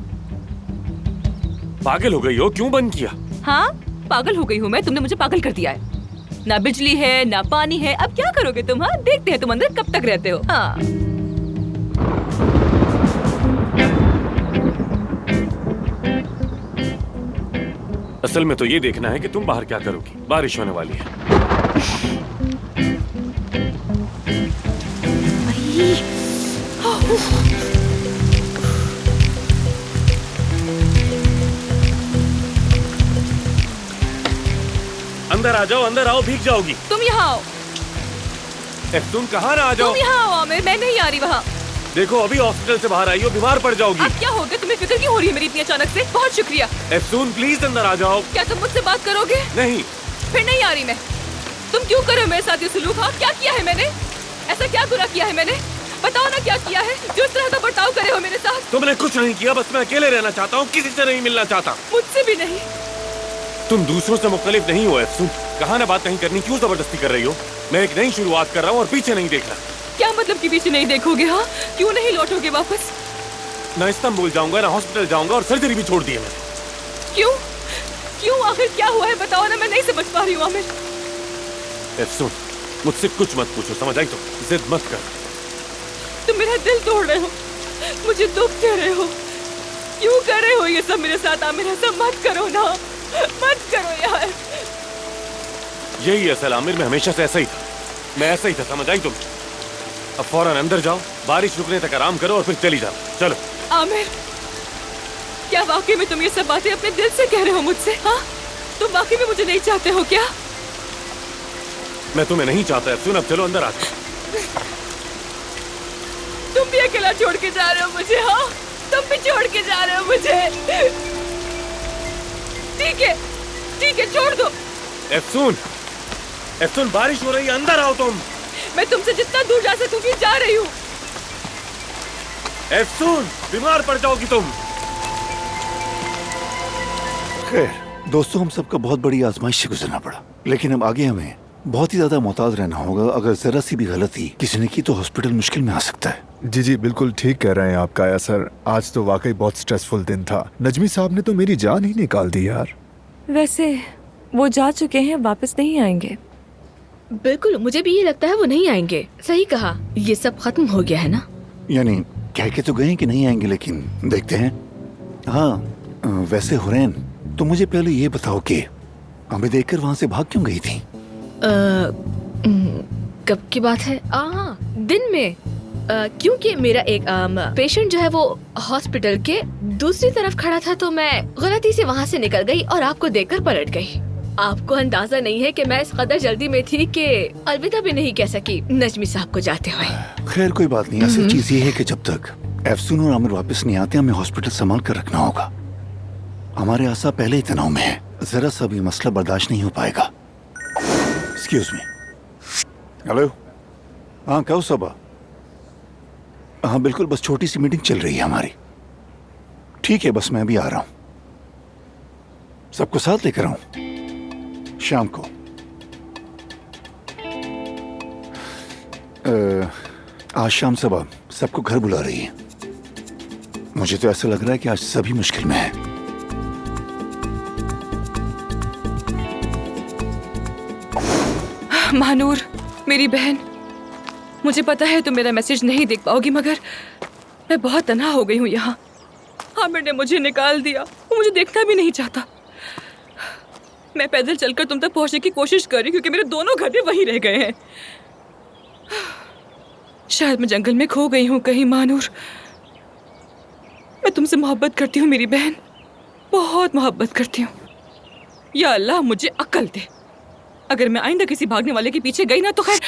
पागल हो गई हो? क्यों बंद किया? हाँ पागल हो गई हूँ मैं, तुमने मुझे पागल कर दिया है। ना बिजली है ना पानी है, अब क्या करोगे तुम? हाँ देखते हैं तुम अंदर कब तक रहते हो। हाँ असल में तो ये देखना है कि तुम बाहर क्या करोगी। बारिश होने वाली है। अंदर आ जाओ, अंदर आओ, भीग जाओगी। तुम यहाँ आओ। तुम कहाँ ना आ जाओ। तुम यहाँ आओ आमिर, मैं नहीं आ रही वहाँ। देखो अभी हॉस्पिटल से बाहर आई हो, बीमार पड़ जाओगी। अब क्या हो गया? तुम्हें फिक्र क्यों हो रही है मेरी इतनी अचानक से? बहुत शुक्रिया। एफसून प्लीज अंदर आ जाओ। क्या तुम मुझसे बात करोगे? नहीं। फिर नहीं आ रही मैं। तुम क्यों कर रहे हो मेरे साथ ये सलूक? हाँ क्या किया है मैंने? ऐसा क्या बुरा किया है मैंने? बताओ ना क्या किया है जो इस तरह का बर्ताव करे हो मेरे साथ? तुमने कुछ नहीं किया, बस मैं अकेले रहना चाहता हूँ, किसी से नहीं मिलना चाहता। मुझसे भी नहीं। तुम दूसरों से मुख्तलिफ नहीं हो एफसून। कहा ना बात नहीं करनी, क्यों जबरदस्ती कर रही हो? मैं एक नई शुरुआत कर रहा हूँ और पीछे नहीं देखना। क्या मतलब कि पीछे नहीं देखोगे? हाँ क्यों नहीं लौटोगे वापस? ना इस्तांबुल जाऊंगा ना हॉस्पिटल जाऊंगा और सर्जरी भी छोड़ दी है मैंने। क्यों? क्यों? आखिर क्या हुआ है बताओ ना, मैं नहीं समझ पा रही हूँ आमिर। सुन, मुझसे कुछ मत पूछो, समझ आई? तो जिद मत कर। तुम मेरा दिल तोड़ रहे हो, मुझे दुख दे रहे हो, क्यों कर रहे हो ये सब मेरे साथ? आमिर ऐसा मत करो ना, मत करो यार। यही असल आमिर, मैं हमेशा से ऐसा ही था, मैं ऐसा ही था, समझ आई तुम? अब फौरन अंदर जाओ, बारिश रुकने तक आराम करो और फिर चली जाओ। चलो। आमिर, क्या वाकई में तुम ये सब बातें अपने दिल से कह रहे हो मुझसे? हाँ, तुम वाकई में मुझे नहीं चाहते हो क्या? मैं तुम्हें नहीं चाहता। सुन, अब चलो अंदर आ। तुम भी अकेला छोड़ के जा रहे हो मुझे? हाँ, तुम भी छोड़ के जा रहे हो मुझे? ठीक है, छोड़ दो। एफसून, बारिश हो रही है, अंदर आओ तुम। मैं तुमसे जितना दूर जा सकूंगी जा रही हूँ। एफसून, बीमार पड़ जाओगी तुम। खैर दोस्तों, हम सबका बहुत बड़ी आजमाइश से गुजरना पड़ा, लेकिन अब आगे हमें बहुत ही ज्यादा मोहताज रहना होगा। अगर जरा सी भी गलती किसी ने की तो हॉस्पिटल मुश्किल में आ सकता है। जी जी, बिल्कुल ठीक कह रहे हैं आप काया सर। आज तो वाकई बहुत स्ट्रेसफुल दिन था। नजमी साहब ने तो मेरी जान ही निकाल दी यार। वैसे वो जा चुके हैं, वापस नहीं आएंगे। बिल्कुल, मुझे भी ये लगता है वो नहीं आएंगे। सही कहा, ये सब खत्म हो गया है ना। यानी कह के तो गए कि नहीं आएंगे, लेकिन देखते हैं। हाँ वैसे हुरैन, तो मुझे पहले ये बताओ कि हमें देखकर वहाँ से भाग क्यों गई थी? कब की बात है? दिन में। क्योंकि मेरा एक पेशेंट जो है वो हॉस्पिटल के दूसरी तरफ खड़ा था, तो मैं गलती से वहाँ से निकल गई और आपको देखकर पलट गई। आपको अंदाजा नहीं है कि मैं इस कदर जल्दी में थी कि अलविदा भी नहीं कह सकी नजमी साहब को जाते हुए। खैर कोई बात नहीं। असल चीज ये है कि जब तक एफसून और आमिर वापस नहीं आते, हमें हॉस्पिटल संभाल कर रखना होगा। हमारे आसा पहले ही तनाव में है, जरा सा भी मसला बर्दाश्त नहीं हो पाएगा। Excuse me. हेलो। हाँ कहो सबा। हाँ बिल्कुल, बस छोटी सी मीटिंग चल रही है हमारी। ठीक है, बस मैं भी आ रहा हूँ। सबको साथ लेकर आऊं शाम को। आज शाम सबा सबको घर बुला रही है। मुझे तो ऐसा लग रहा है कि आज सभी मुश्किल में है। महानूर, मेरी बहन, मुझे पता है तुम मेरा मैसेज नहीं देख पाओगी, मगर मैं बहुत तन्हा हो गई हूँ यहाँ। आमिर ने मुझे निकाल दिया, वो मुझे देखना भी नहीं चाहता। मैं पैदल चलकर तुम तक पहुँचने की कोशिश कर रही क्योंकि मेरे दोनों घर भी वहीं रह गए हैं। शायद मैं जंगल में खो गई हूँ कहीं। महानूर, मैं तुमसे मोहब्बत करती हूँ मेरी बहन, बहुत मोहब्बत करती हूँ। या अल्लाह मुझे अक्ल दे। अगर मैं आइंदा किसी भागने वाले के पीछे गई ना तो खैर,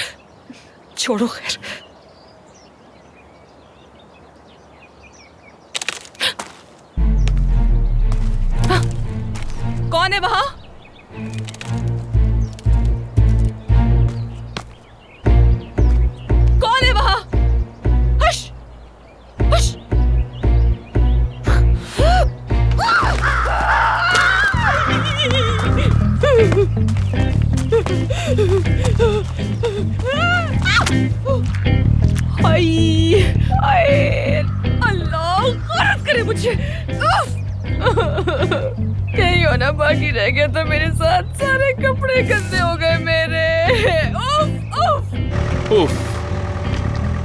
छोड़ो खैर। हाँ, कौन है वहां? कौन है वहां? Hush, hush. अल्लाह गौरत करे मुझे। कहीं होना बाकी रह गया तो मेरे साथ सारे कपड़े गंदे हो गए मेरे। उफ।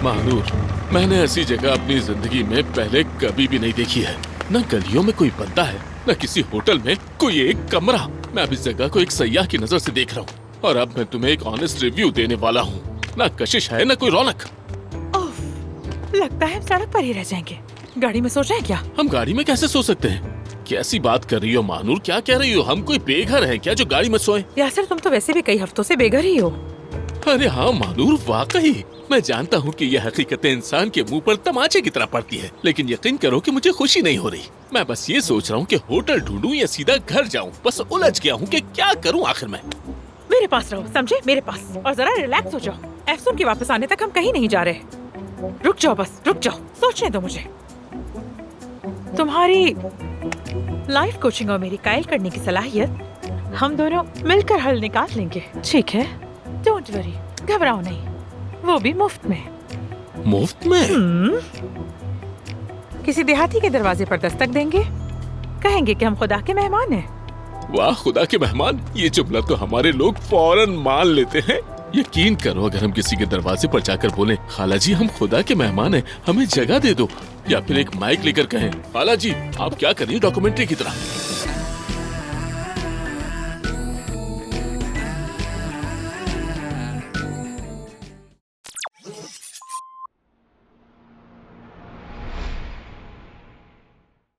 महानूर, मैंने ऐसी जगह अपनी जिंदगी में पहले कभी भी नहीं देखी है। न गलियों में कोई बंदा है, न किसी होटल में कोई एक कमरा। मैं अब इस जगह को एक सयाह की नजर से देख रहा हूँ और अब मैं तुम्हें एक ऑनेस्ट रिव्यू देने वाला हूँ। ना कशिश है ना कोई रौनक। लगता है हम सड़क पर ही रह जाएंगे। गाड़ी में सो जाएं क्या? हम गाड़ी में कैसे सो सकते हैं? कैसी बात कर रही हो महानूर, क्या कह रही हो? हम कोई बेघर हैं क्या जो गाड़ी में सोए? यासर, तुम तो वैसे भी कई हफ्तों से बेघर ही हो। अरे हाँ महानूर, वाकई मैं जानता हूँ कि यह हकीकत इंसान के मुंह पर तमाचे की तरह पड़ती है, लेकिन यकीन करो कि मुझे खुशी नहीं हो रही। मैं बस ये सोच रहा हूँ कि होटल ढूंढूं या सीधा घर जाऊँ। बस उलझ गया हूँ कि क्या करूँ आखिर में। मेरे पास रहो, समझे? मेरे पास, और जरा रिलैक्स हो जाओ। एफसून के वापस आने तक हम कहीं नहीं जा रहे। रुक जाओ, बस रुक जाओ, सोचने दो मुझे। तुम्हारी लाइफ कोचिंग और मेरी कायल करने की सलाहियत हम दोनों मिलकर हल निकाल लेंगे, ठीक है? डोंट वरी, घबराओ नहीं, वो भी मुफ्त में। मुफ्त में? किसी देहाती के दरवाजे पर दस्तक देंगे, कहेंगे कि हम खुदा के मेहमान हैं वाह खुदा के मेहमान, ये जुमला तो हमारे लोग फौरन मान लेते हैं। यकीन करो अगर हम किसी के दरवाजे पर जाकर बोलें खाला जी हम खुदा के मेहमान हैं, हमें जगह दे दो, या फिर एक माइक लेकर कहें खाला जी आप क्या कर रही हैं डॉक्यूमेंट्री की तरह,